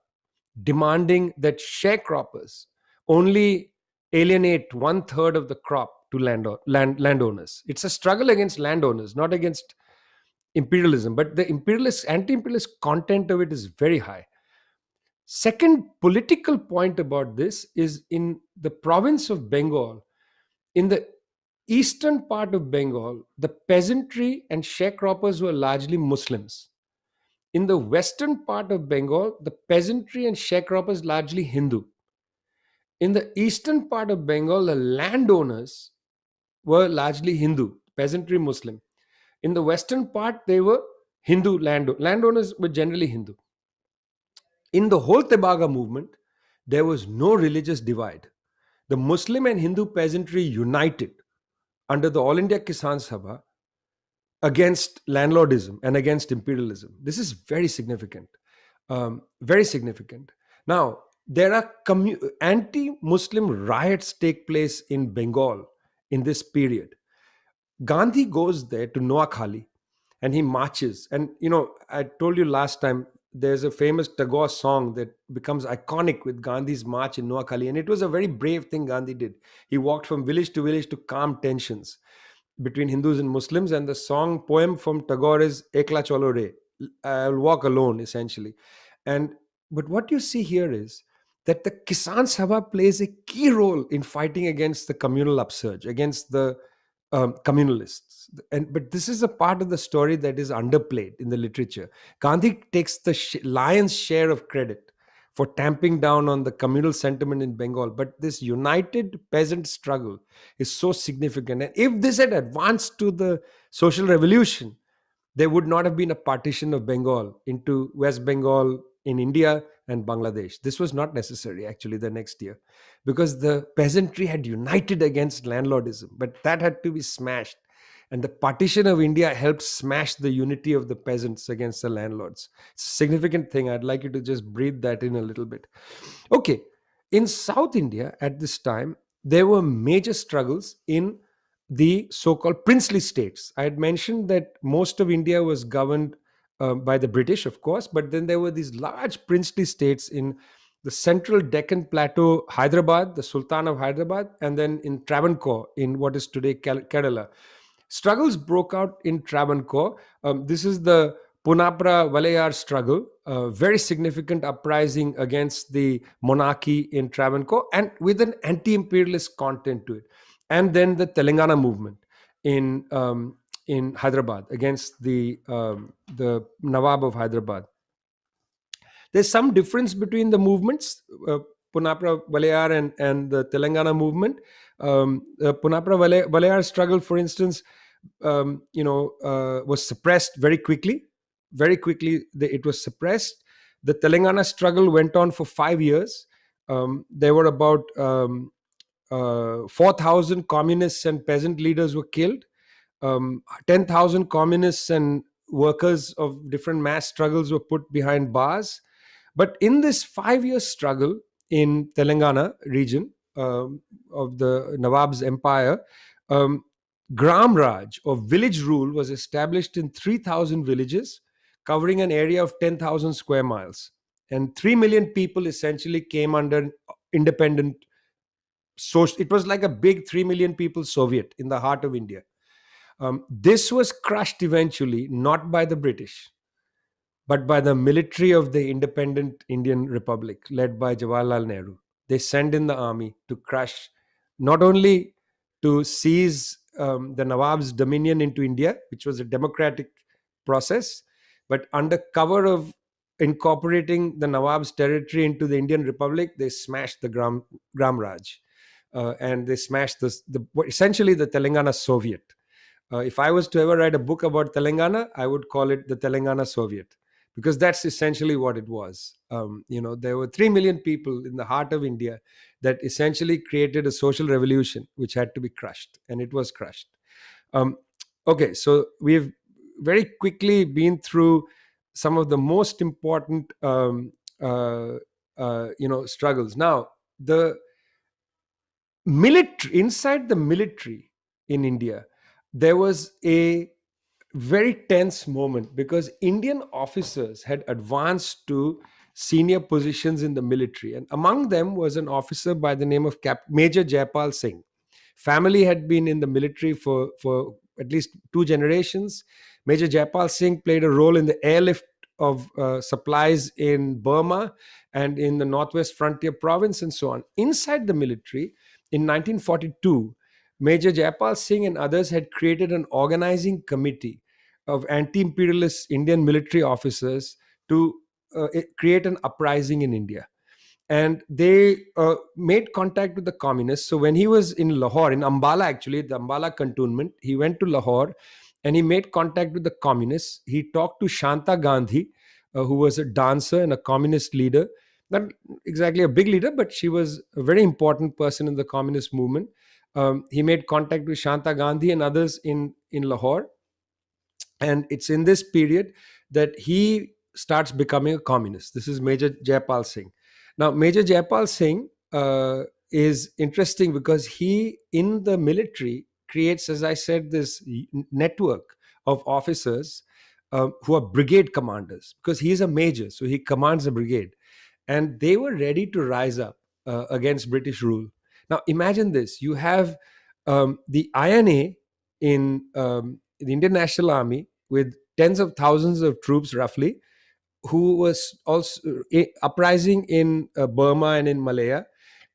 demanding that sharecroppers only alienate one third of the crop to landowners. It's a struggle against landowners, not against imperialism, but the anti-imperialist content of it is very high. Second political point about this is in the province of Bengal, in the eastern part of Bengal, the peasantry and sharecroppers were largely Muslims. In the western part of Bengal, the peasantry and sharecroppers largely Hindu. In the eastern part of Bengal, the landowners were largely Hindu, peasantry Muslim. In the western part, they were Hindu landowners were generally Hindu. In the whole Tebaga movement, there was no religious divide. The Muslim and Hindu peasantry united under the All India Kisan Sabha against landlordism and against imperialism. This is very significant. Very significant. Now, there are anti-Muslim riots take place in Bengal in this period. Gandhi goes there to Noakhali and he marches. And, I told you last time, there's a famous Tagore song that becomes iconic with Gandhi's march in Noakhali. And it was a very brave thing Gandhi did. He walked from village to calm tensions between Hindus and Muslims. And the song poem from Tagore is Ekla Cholo Re. I'll walk alone, essentially. But what you see here is that the Kisan Sabha plays a key role in fighting against the communal upsurge, against the communalists. But this is a part of the story that is underplayed in the literature. Gandhi takes the lion's share of credit for tamping down on the communal sentiment in Bengal. But this united peasant struggle is so significant. And if this had advanced to the social revolution, there would not have been a partition of Bengal into West Bengal in India and Bangladesh. This was not necessary, actually, the next year, because the peasantry had united against landlordism, but that had to be smashed. And the partition of India helped smash the unity of the peasants against the landlords. It's a significant thing. I'd like you to just breathe that in a little bit. Okay. In South India at this time, there were major struggles in the so-called princely states. I had mentioned that most of India was governed by the British, of course, but then there were these large princely states in the central Deccan Plateau, Hyderabad, the Sultan of Hyderabad, and then in Travancore, in what is today Kerala. Struggles broke out in Travancore. This is the Punapra Valayar struggle, a very significant uprising against the monarchy in Travancore and with an anti-imperialist content to it. And then the Telangana movement in Hyderabad against the Nawab of Hyderabad. There's some difference between the movements, Punapra Valayar and the Telangana movement. The Punapra Valayar struggle, for instance, was suppressed very quickly. Very quickly, it was suppressed. The Telangana struggle went on for 5 years. There were about 4,000 communists and peasant leaders were killed. 10,000 communists and workers of different mass struggles were put behind bars. But in this 5-year struggle in Telangana region of the Nawab's empire, Gram Raj, or village rule, was established in 3,000 villages, covering an area of 10,000 square miles. And 3 million people essentially came under independent. So it was like a big 3 million people Soviet in the heart of India. This was crushed eventually, not by the British, but by the military of the independent Indian Republic, led by Jawaharlal Nehru. They sent in the army to crush, not only to seize the Nawab's dominion into India, which was a democratic process, but under cover of incorporating the Nawab's territory into the Indian Republic, they smashed the Gram Raj. And they smashed essentially the Telangana Soviet. If I was to ever write a book about Telangana, I would call it the Telangana Soviet, because that's essentially what it was. There were 3 million people in the heart of India that essentially created a social revolution which had to be crushed, and it was crushed. Okay, so we've very quickly been through some of the most important struggles. Now, the military, inside the military in India, there was a very tense moment because Indian officers had advanced to senior positions in the military, and among them was an officer by the name of Major Jaipal Singh. Family had been in the military for at least 2 generations. Major Jaipal Singh played a role in the airlift of supplies in Burma and in the Northwest Frontier Province and so on. Inside the military, in 1942, Major Jaipal Singh and others had created an organizing committee of anti-imperialist Indian military officers to create an uprising in India. And they made contact with the communists. So when he was in Lahore, in Ambala, actually, the Ambala cantonment, he went to Lahore and he made contact with the communists. He talked to Shanta Gandhi, who was a dancer and a communist leader. Not exactly a big leader, but she was a very important person in the communist movement. He made contact with Shanta Gandhi and others in Lahore. And it's in this period that he starts becoming a communist. This is Major Jaipal Singh. Now, Major Jaipal Singh is interesting because he, in the military, creates, as I said, this network of officers who are brigade commanders, because he's a major, so he commands a brigade. And they were ready to rise up against British rule. Now, imagine this. You have the INA in the Indian National Army with tens of thousands of troops, roughly, who was also uprising in Burma and in Malaya.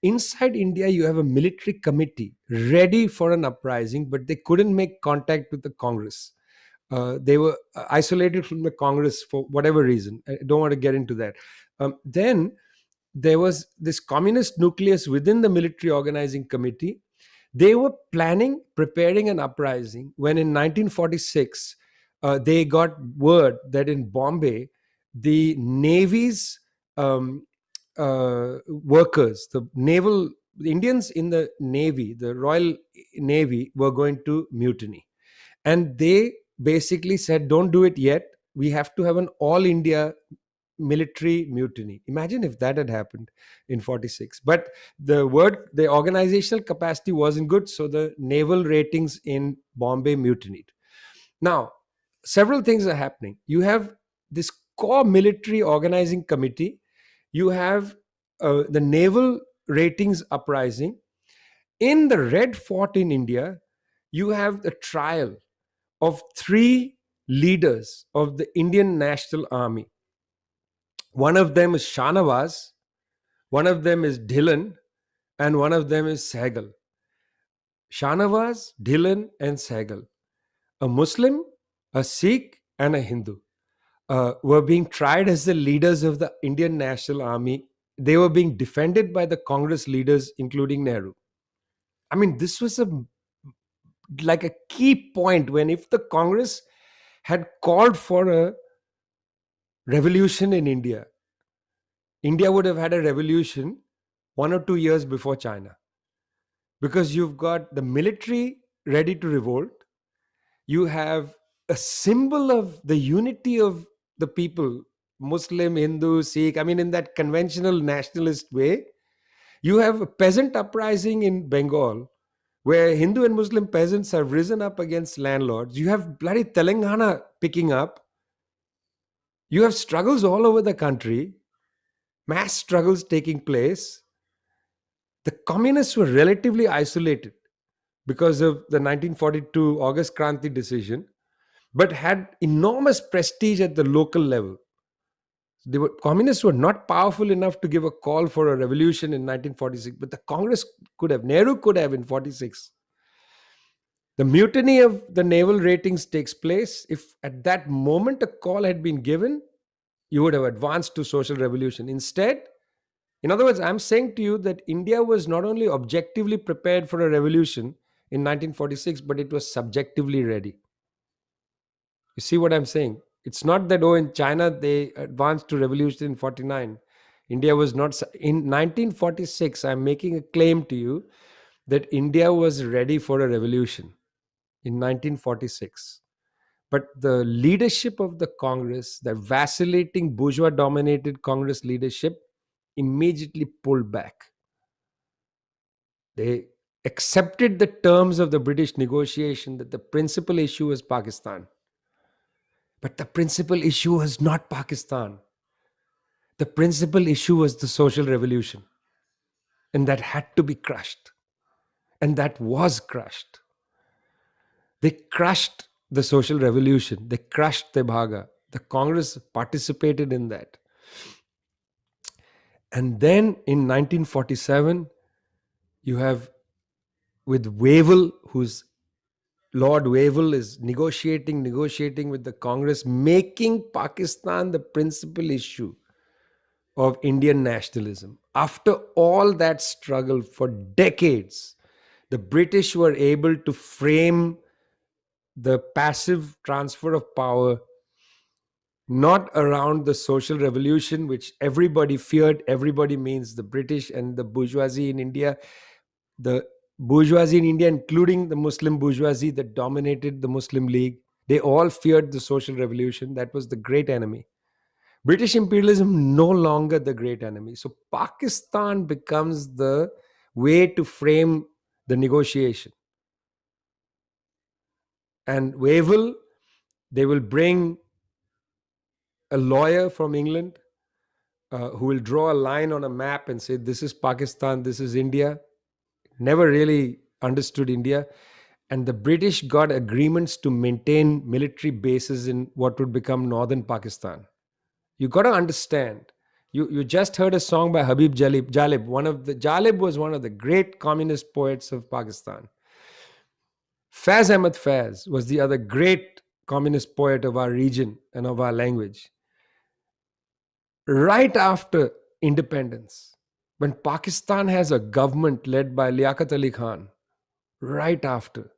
Inside India, you have a military committee ready for an uprising, but they couldn't make contact with the Congress. They were isolated from the Congress for whatever reason. I don't want to get into that. Then there was this communist nucleus within the military organizing committee. They were preparing an uprising when in 1946, they got word that in Bombay, the Navy's workers, the Indians in the Navy, the Royal Navy, were going to mutiny. And they basically said, don't do it yet. We have to have an all India military mutiny. Imagine if that had happened in 46. But the organizational capacity wasn't good, so the naval ratings in Bombay mutinied. Now, several things are happening. You have this core military organizing committee. You have the naval ratings uprising. In the Red Fort in India, you have the trial of 3 leaders of the Indian National Army. One of them is Shahnawaz, one of them is Dhillon, and one of them is Sehgal. Shahnawaz, Dhillon, and Sehgal, a Muslim, a Sikh, and a Hindu, were being tried as the leaders of the Indian National Army. They were being defended by the Congress leaders, including Nehru. I mean, this was like a key point when, if the Congress had called for a revolution in India, India would have had a revolution 1 or 2 years before China, because you've got the military ready to revolt. You have a symbol of the unity of the people, Muslim, Hindu, Sikh, I mean, in that conventional nationalist way. You have a peasant uprising in Bengal where Hindu and Muslim peasants have risen up against landlords. You have bloody Telangana picking up. You have struggles all over the country, mass struggles taking place. The communists were relatively isolated. because of the 1942 August Kranti decision, but had enormous prestige at the local level. Communists were not powerful enough to give a call for a revolution in 1946, but the Congress could have. Nehru could have in 46. The mutiny of the naval ratings takes place. If at that moment a call had been given, you would have advanced to social revolution. Instead, in other words, I'm saying to you that India was not only objectively prepared for a revolution in 1946, but it was subjectively ready. You see what I'm saying? It's not that, oh, in China they advanced to revolution in 49. India was not. In 1946, I'm making a claim to you that India was ready for a revolution in 1946. But the leadership of the Congress, the vacillating bourgeois dominated Congress leadership, immediately pulled back. They accepted the terms of the British negotiation that the principal issue was Pakistan. But the principal issue was not Pakistan. The principal issue was the social revolution. And that had to be crushed. And that was crushed. They crushed the social revolution. They crushed Tebhaga. The Congress participated in that. And then in 1947, you have with Wavell, who's Lord Wavell is negotiating with the Congress, making Pakistan the principal issue of Indian nationalism. After all that struggle for decades, the British were able to frame the passive transfer of power not around the social revolution, which everybody feared. Everybody means the British and the bourgeoisie in India. The bourgeoisie in India, including the Muslim bourgeoisie that dominated the Muslim League, they all feared the social revolution. That was the great enemy. British imperialism no longer the great enemy. So Pakistan becomes the way to frame the negotiation. And Wavell, they will bring a lawyer from England who will draw a line on a map and say, this is Pakistan, this is India. Never really understood India. And the British got agreements to maintain military bases in what would become northern Pakistan. You got to understand. You just heard a song by Habib Jalib. Jalib was one of the great communist poets of Pakistan. Faiz Ahmad Faiz was the other great communist poet of our region and of our language. Right after independence, when Pakistan has a government led by Liaquat Ali Khan, right after,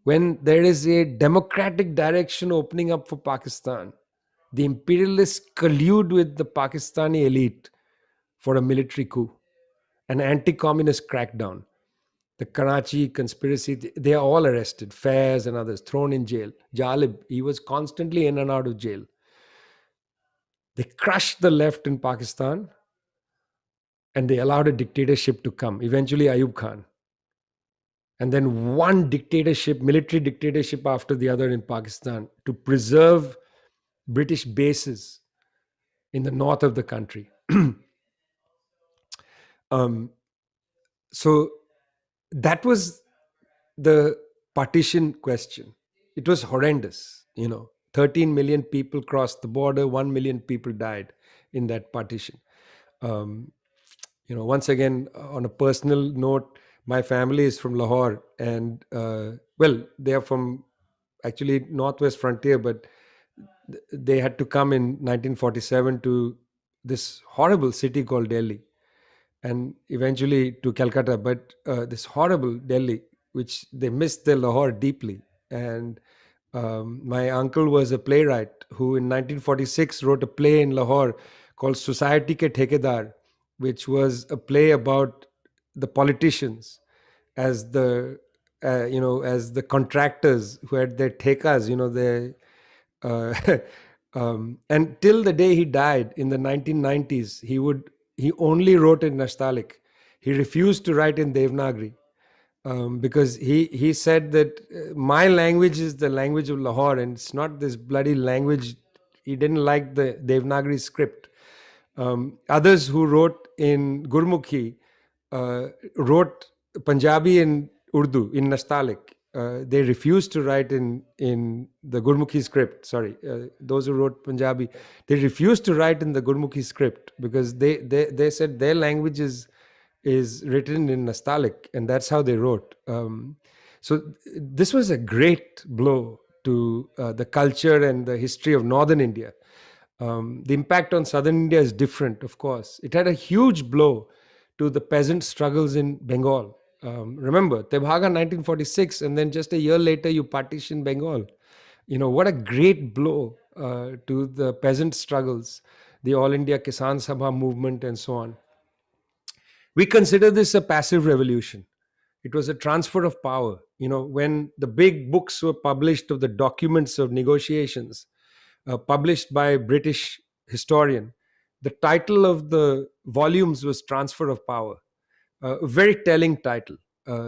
when there is a democratic direction opening up for Pakistan, the imperialists collude with the Pakistani elite for a military coup, an anti-communist crackdown. The Karachi conspiracy, they are all arrested, Faiz and others, thrown in jail. Jalib, he was constantly in and out of jail. They crushed the left in Pakistan and they allowed a dictatorship to come, eventually Ayub Khan. And then one dictatorship, military dictatorship after the other in Pakistan to preserve British bases in the north of the country. So that was the partition question. It was horrendous. 13 million people crossed the border, 1 million people died in that partition. Once again, on a personal note, my family is from Lahore, and they are from actually northwest frontier, but they had to come in 1947 to this horrible city called Delhi, and eventually to Calcutta. But this horrible Delhi, which they missed their Lahore deeply. And my uncle was a playwright who in 1946 wrote a play in Lahore called Society Ke Thekedar, which was a play about the politicians as the as the contractors who had their thekas, and till the day he died in the 1990s, he only wrote in Nastaliq. He refused to write in Devanagari. Because he said that my language is the language of Lahore and it's not this bloody language. He didn't like the Devanagari script. Others who wrote in Gurmukhi wrote Punjabi in Urdu in Nastaliq. They refused to write in the Gurmukhi script. Sorry, those who wrote Punjabi, they refused to write in the Gurmukhi script because they said their language is written in Nastaliq, and that's how they wrote. So this was a great blow to the culture and the history of northern India. The impact on southern India is different, of course. It had a huge blow to the peasant struggles in Bengal. Remember, Tebhaga 1946, and then just a year later, you partition Bengal. What a great blow to the peasant struggles, the All India Kisan Sabha movement, and so on. We consider this a passive revolution. It was a transfer of power. When the big books were published of the documents of negotiations, published by a British historian, the title of the volumes was Transfer of Power. A very telling title.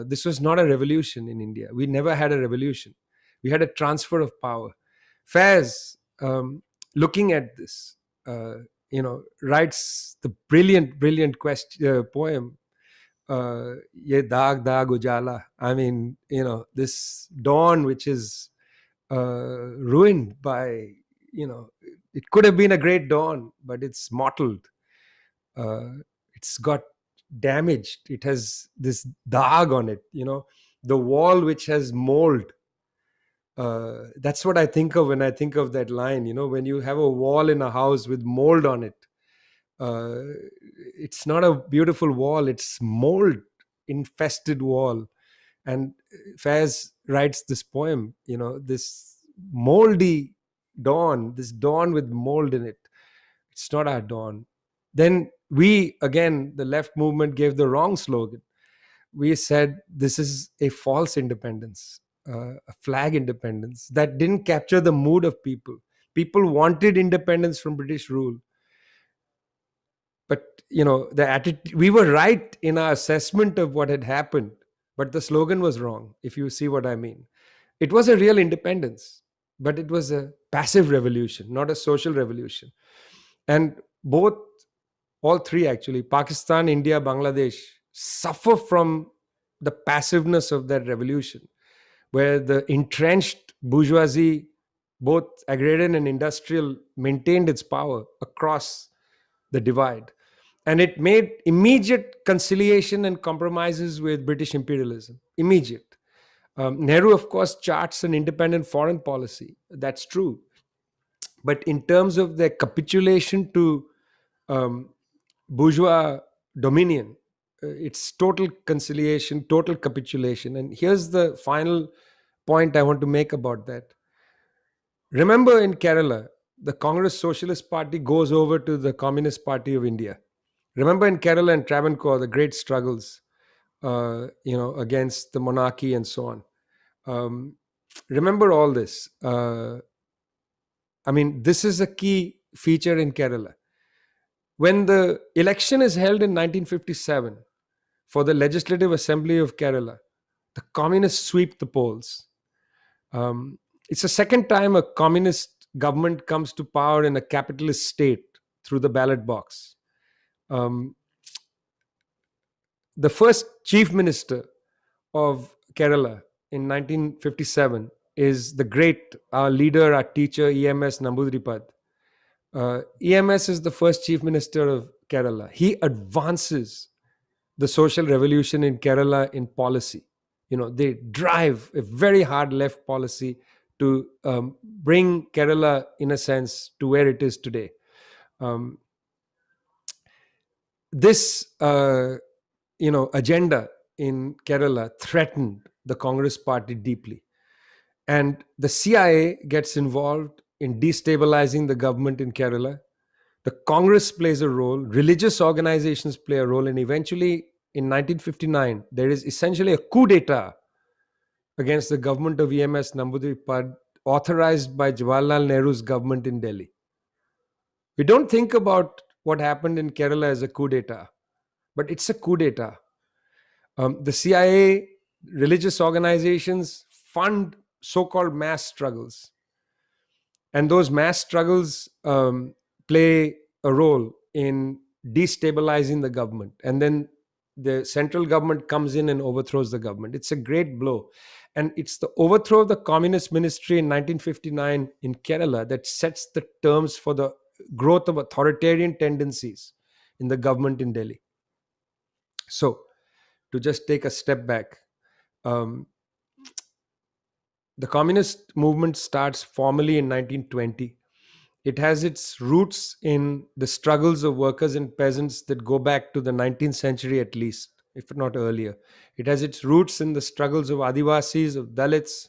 This was not a revolution in India. We never had a revolution. We had a transfer of power. Faiz, looking at this, writes the brilliant poem, Ye Daag Daag Ujala. I mean, this dawn which is ruined by, it could have been a great dawn, but it's mottled. It's got damaged. It has this dag on it, the wall which has mold. That's what I think of when I think of that line. When you have a wall in a house with mold on it, uh, it's not a beautiful wall, it's mold infested wall. And Faiz writes this poem, this moldy dawn, this dawn with mold in it. It's not our dawn. Then we, again, the left movement gave the wrong slogan. We said this is a false independence, a flag independence that didn't capture the mood of people. People wanted independence from British rule. But, the attitude, we were right in our assessment of what had happened, but the slogan was wrong, if you see what I mean. It was a real independence, but it was a passive revolution, not a social revolution. And all three actually, Pakistan, India, Bangladesh, suffer from the passiveness of that revolution, where the entrenched bourgeoisie, both agrarian and industrial, maintained its power across the divide. And it made immediate conciliation and compromises with British imperialism. Immediate. Nehru, of course, charts an independent foreign policy. That's true. But in terms of their capitulation to um, bourgeois dominion, it's total conciliation, total capitulation. And here's the final point I want to make about that. Remember, in Kerala, the Congress Socialist Party goes over to the Communist Party of India. Remember, in Kerala and Travancore, the great struggles, against the monarchy and so on. Remember all this. This is a key feature in Kerala. When the election is held in 1957 for the Legislative Assembly of Kerala, the communists sweep the polls. It's the second time a communist government comes to power in a capitalist state through the ballot box. The first chief minister of Kerala in 1957 is the great, our leader, our teacher, EMS Namboodiripad. EMS is the first chief minister of Kerala. He advances the social revolution in Kerala in policy. They drive a very hard left policy to bring Kerala, in a sense, to where it is today. This agenda in Kerala threatened the Congress party deeply. And the CIA gets involved in destabilizing the government in Kerala. The Congress plays a role, religious organizations play a role, and eventually in 1959, there is essentially a coup d'etat against the government of EMS Namboodiripad, authorized by Jawaharlal Nehru's government in Delhi. We don't think about what happened in Kerala as a coup d'etat, but it's a coup d'etat. The CIA, religious organizations fund so-called mass struggles. And those mass struggles play a role in destabilizing the government. And then the central government comes in and overthrows the government. It's a great blow. And it's the overthrow of the communist ministry in 1959 in Kerala that sets the terms for the growth of authoritarian tendencies in the government in Delhi. So, to just take a step back, um, the communist movement starts formally in 1920. It has its roots in the struggles of workers and peasants that go back to the 19th century at least, if not earlier. It has its roots in the struggles of Adivasis, of Dalits,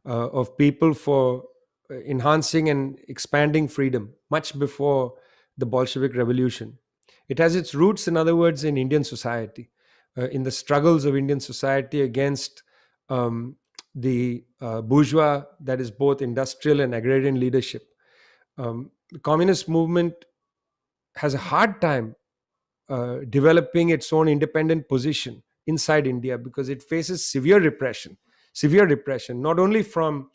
of people for enhancing and expanding freedom, much before the Bolshevik Revolution. It has its roots, in other words, in Indian society, in the struggles of Indian society against the bourgeois, that is both industrial and agrarian leadership. The communist movement has a hard time developing its own independent position inside India because it faces severe repression, not only from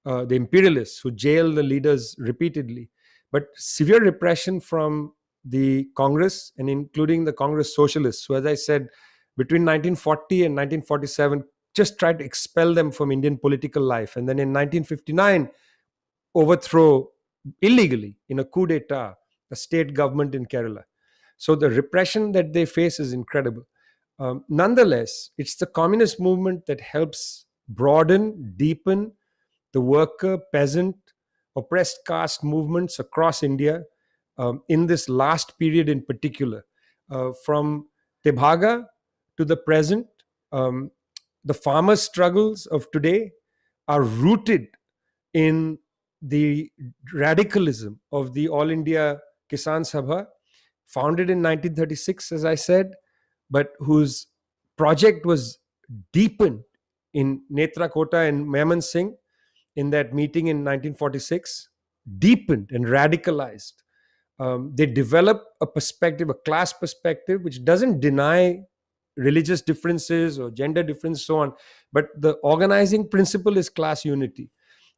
the imperialists who jail the leaders repeatedly, but severe repression from the Congress and including the Congress socialists, who, as I said, between 1940 and 1947, just tried to expel them from Indian political life. And then in 1959, overthrow illegally in a coup d'etat a state government in Kerala. So the repression that they face is incredible. Nonetheless, it's the communist movement that helps broaden, deepen the worker, peasant, oppressed caste movements across India in this last period in particular. From Tebhaga to the present, um, the farmers' struggles of today are rooted in the radicalism of the All India Kisan Sabha, founded in 1936, as I said, but whose project was deepened in Netrakota and Mehman Singh in that meeting in 1946, deepened and radicalized. They develop a perspective, a class perspective, which doesn't deny religious differences or gender difference, so on. But the organizing principle is class unity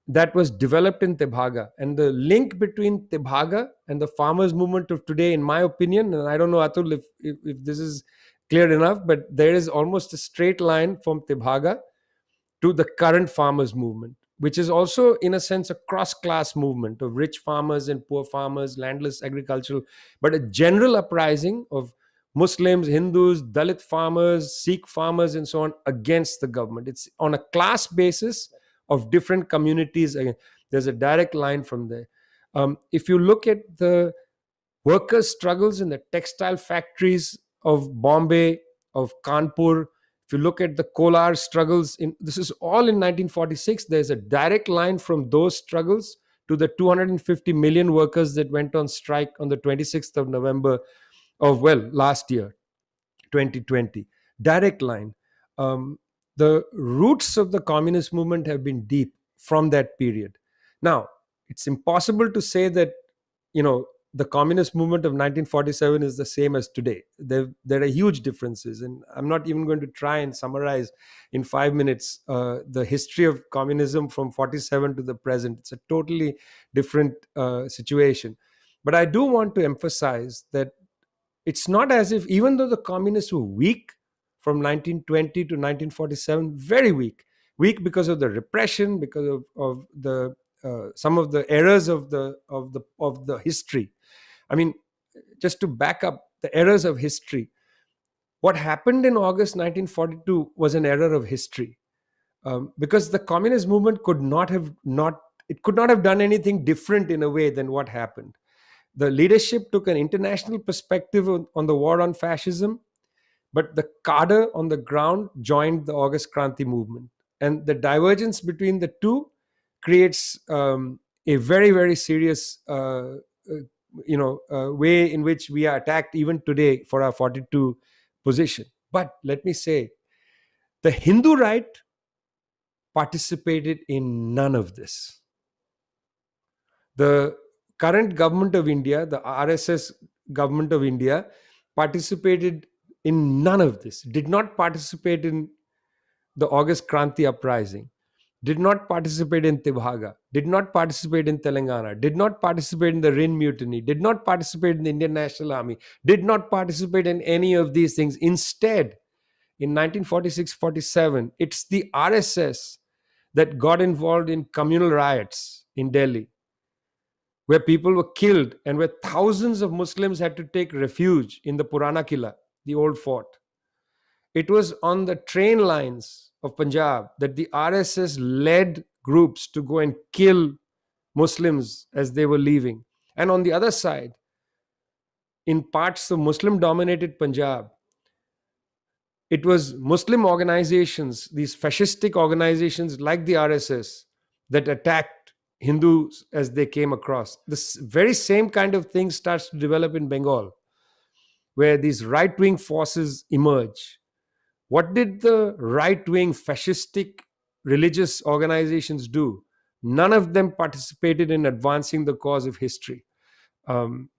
that was developed in Tebhaga. And the link between Tebhaga and the farmers' movement of today, in my opinion, and I don't know, Atul, if this is clear enough, but there is almost a straight line from Tebhaga to the current farmers' movement, which is also, in a sense, a cross-class movement of rich farmers and poor farmers, landless, agricultural, but a general uprising of Muslims, Hindus, Dalit farmers, Sikh farmers, and so on against the government. It's on a class basis of different communities. Again, there's a direct line from there. If you look at the workers' struggles in the textile factories of Bombay, of Kanpur, if you look at the Kolar struggles, this is all in 1946. There's a direct line from those struggles to the 250 million workers that went on strike on the 26th of November of, well, last year, 2020. Direct line. The roots of the communist movement have been deep from that period. Now, it's impossible to say that, the communist movement of 1947 is the same as today. There are huge differences, and I'm not even going to try and summarize in 5 minutes the history of communism from 47 to the present. It's a totally different situation. But I do want to emphasize that it's not as if, even though the communists were weak from 1920 to 1947, very weak because of the repression, because of the some of the errors of the history. I mean, just to back up the errors of history, what happened in August 1942 was an error of history, because the communist movement could not have done anything different in a way than what happened. The leadership took an international perspective on the war on fascism, but the cadre on the ground joined the August Kranti movement. And the divergence between the two creates a very, very serious way in which we are attacked even today for our 42 position. But let me say, the Hindu right participated in none of this. The current government of India, the RSS government of India, participated in none of this, did not participate in the August Kranti uprising. did not participate in Tibhaga, did not participate in Telangana, did not participate in the Rin Mutiny, did not participate in the Indian National Army, did not participate in any of these things. Instead, in 1946-47, it's the RSS that got involved in communal riots in Delhi, where people were killed and where thousands of Muslims had to take refuge in the Purana Killa, the old fort. It was on the train lines of Punjab that the RSS led groups to go and kill Muslims as they were leaving. And on the other side, in parts of Muslim dominated Punjab, it was Muslim organizations, these fascistic organizations like the RSS, that attacked Hindus as they came across. This very same kind of thing starts to develop in Bengal, where these right wing forces emerge. What did the right wing fascistic religious organizations do? None of them participated in advancing the cause of history. Um,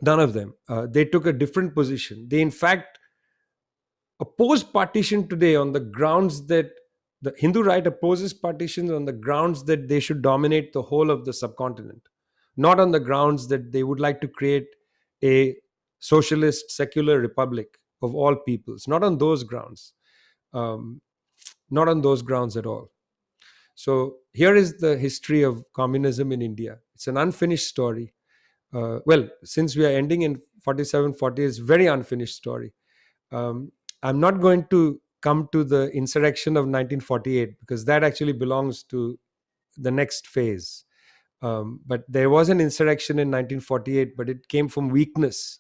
None of them. They took a different position. They, in fact, opposed partition today on the grounds that the Hindu right opposes partitions on the grounds that they should dominate the whole of the subcontinent, not on the grounds that they would like to create a socialist secular republic of all peoples, not on those grounds. Um, Not on those grounds at all. So here is the history of communism in India. It's an unfinished story. Well, since we are ending in 47-40, it's a very unfinished story. Um, I'm not going to come to the insurrection of 1948 because that actually belongs to the next phase. But there was an insurrection in 1948, but it came from weakness.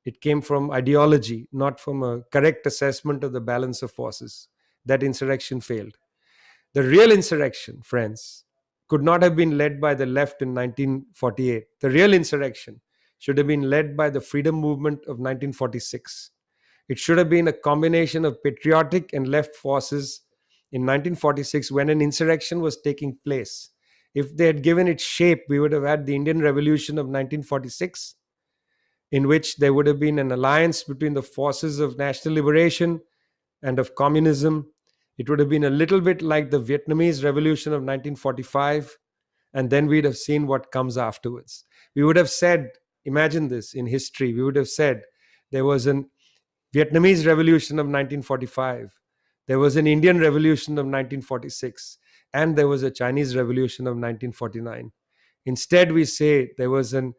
It came from ideology, not from a correct assessment of the balance of forces. That insurrection failed. The real insurrection, friends, could not have been led by the left in 1948. The real insurrection should have been led by the freedom movement of 1946. It should have been a combination of patriotic and left forces in 1946 when an insurrection was taking place. If they had given it shape, we would have had the Indian Revolution of 1946, in which there would have been an alliance between the forces of national liberation and of communism. It would have been a little bit like the Vietnamese Revolution of 1945, and then we'd have seen what comes afterwards. We would have said, imagine this in history, we would have said there was an Vietnamese Revolution of 1945, there was an Indian Revolution of 1946, and there was a Chinese Revolution of 1949. Instead, we say there was an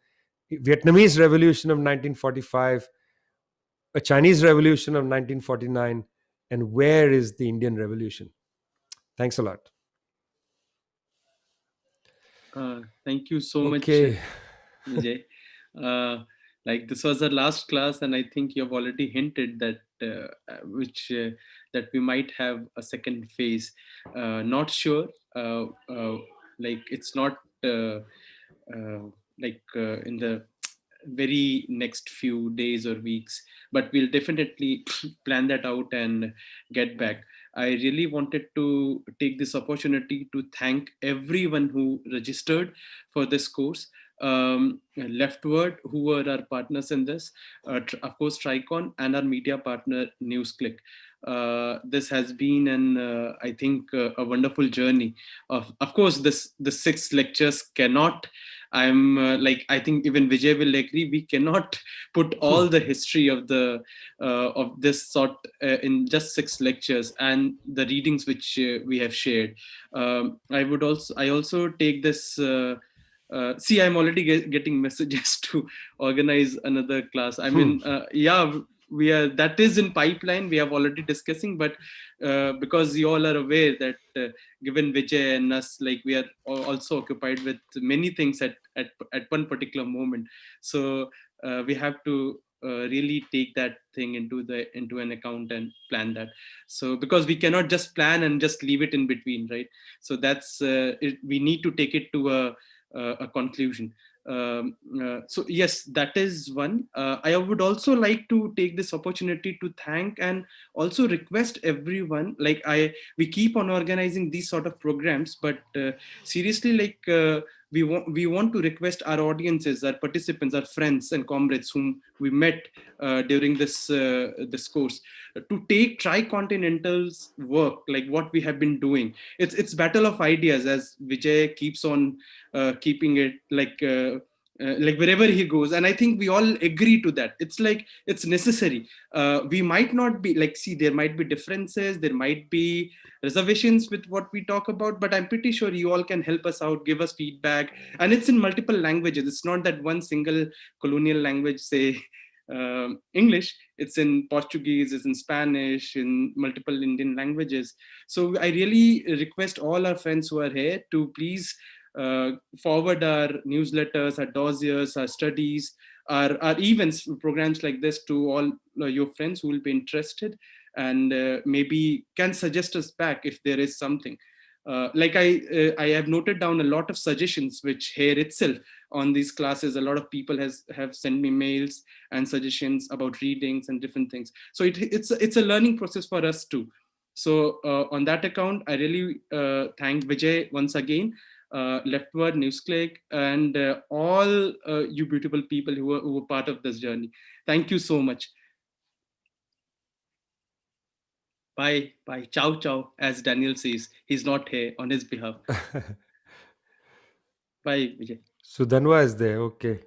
Vietnamese Revolution of 1945, a Chinese Revolution of 1949, and where is the Indian Revolution? Thanks a lot.
Thank you so much,
Okay.
Vijay. Like this was our last class, and I think you have already hinted that that we might have a second phase. Not sure. Like it's not in the very next few days or weeks, but we'll definitely plan that out and get back. I really wanted to take this opportunity to thank everyone who registered for this course. Leftward, who were our partners in this, of course, Tricon, and our media partner, NewsClick. This has been I think, a wonderful journey. Of course, the 6 lectures cannot. I think even Vijay will agree. We cannot put all the history of this sort in just 6 lectures and the readings which we have shared. I also take this. See, I'm already getting messages to organize another class. I mean, yeah, we are. That is in pipeline. We have already discussing, but because you all are aware that given Vijay and us, like we are also occupied with many things at one particular moment. So we have to really take that thing into an account and plan that. So because we cannot just plan and just leave it in between, right? So that's we need to take it to a conclusion. So yes, that is one. I would also like to take this opportunity to thank and also request everyone. Like we keep on organizing these sort of programs, but seriously, like we want to request our audiences, our participants, our friends and comrades whom we met during this course, to take Tricontinental's work, like what we have been doing. It's battle of ideas, as Vijay keeps on keeping it, like wherever he goes, and I think we all agree to that. It's like it's necessary. We might not be like, see, there might be differences, there might be reservations with what we talk about, but I'm pretty sure you all can help us out, give us feedback. And it's in multiple languages. It's not that one single colonial language, say English. It's in Portuguese, it's in Spanish, in multiple Indian languages. So I really request all our friends who are here to please forward our newsletters, our dossiers, our studies, our events, programs like this to all your friends who will be interested, and maybe can suggest us back if there is something. I have noted down a lot of suggestions, which here itself on these classes, a lot of people have sent me mails and suggestions about readings and different things. So it's a learning process for us too. So on that account, I really thank Vijay once again, Leftward, Newsclick, and all you beautiful people who were part of this journey. Thank you so much. Bye, bye, ciao, ciao, as Daniel says. He's not here on his behalf. Bye, Vijay.
So Danwa is there. Okay.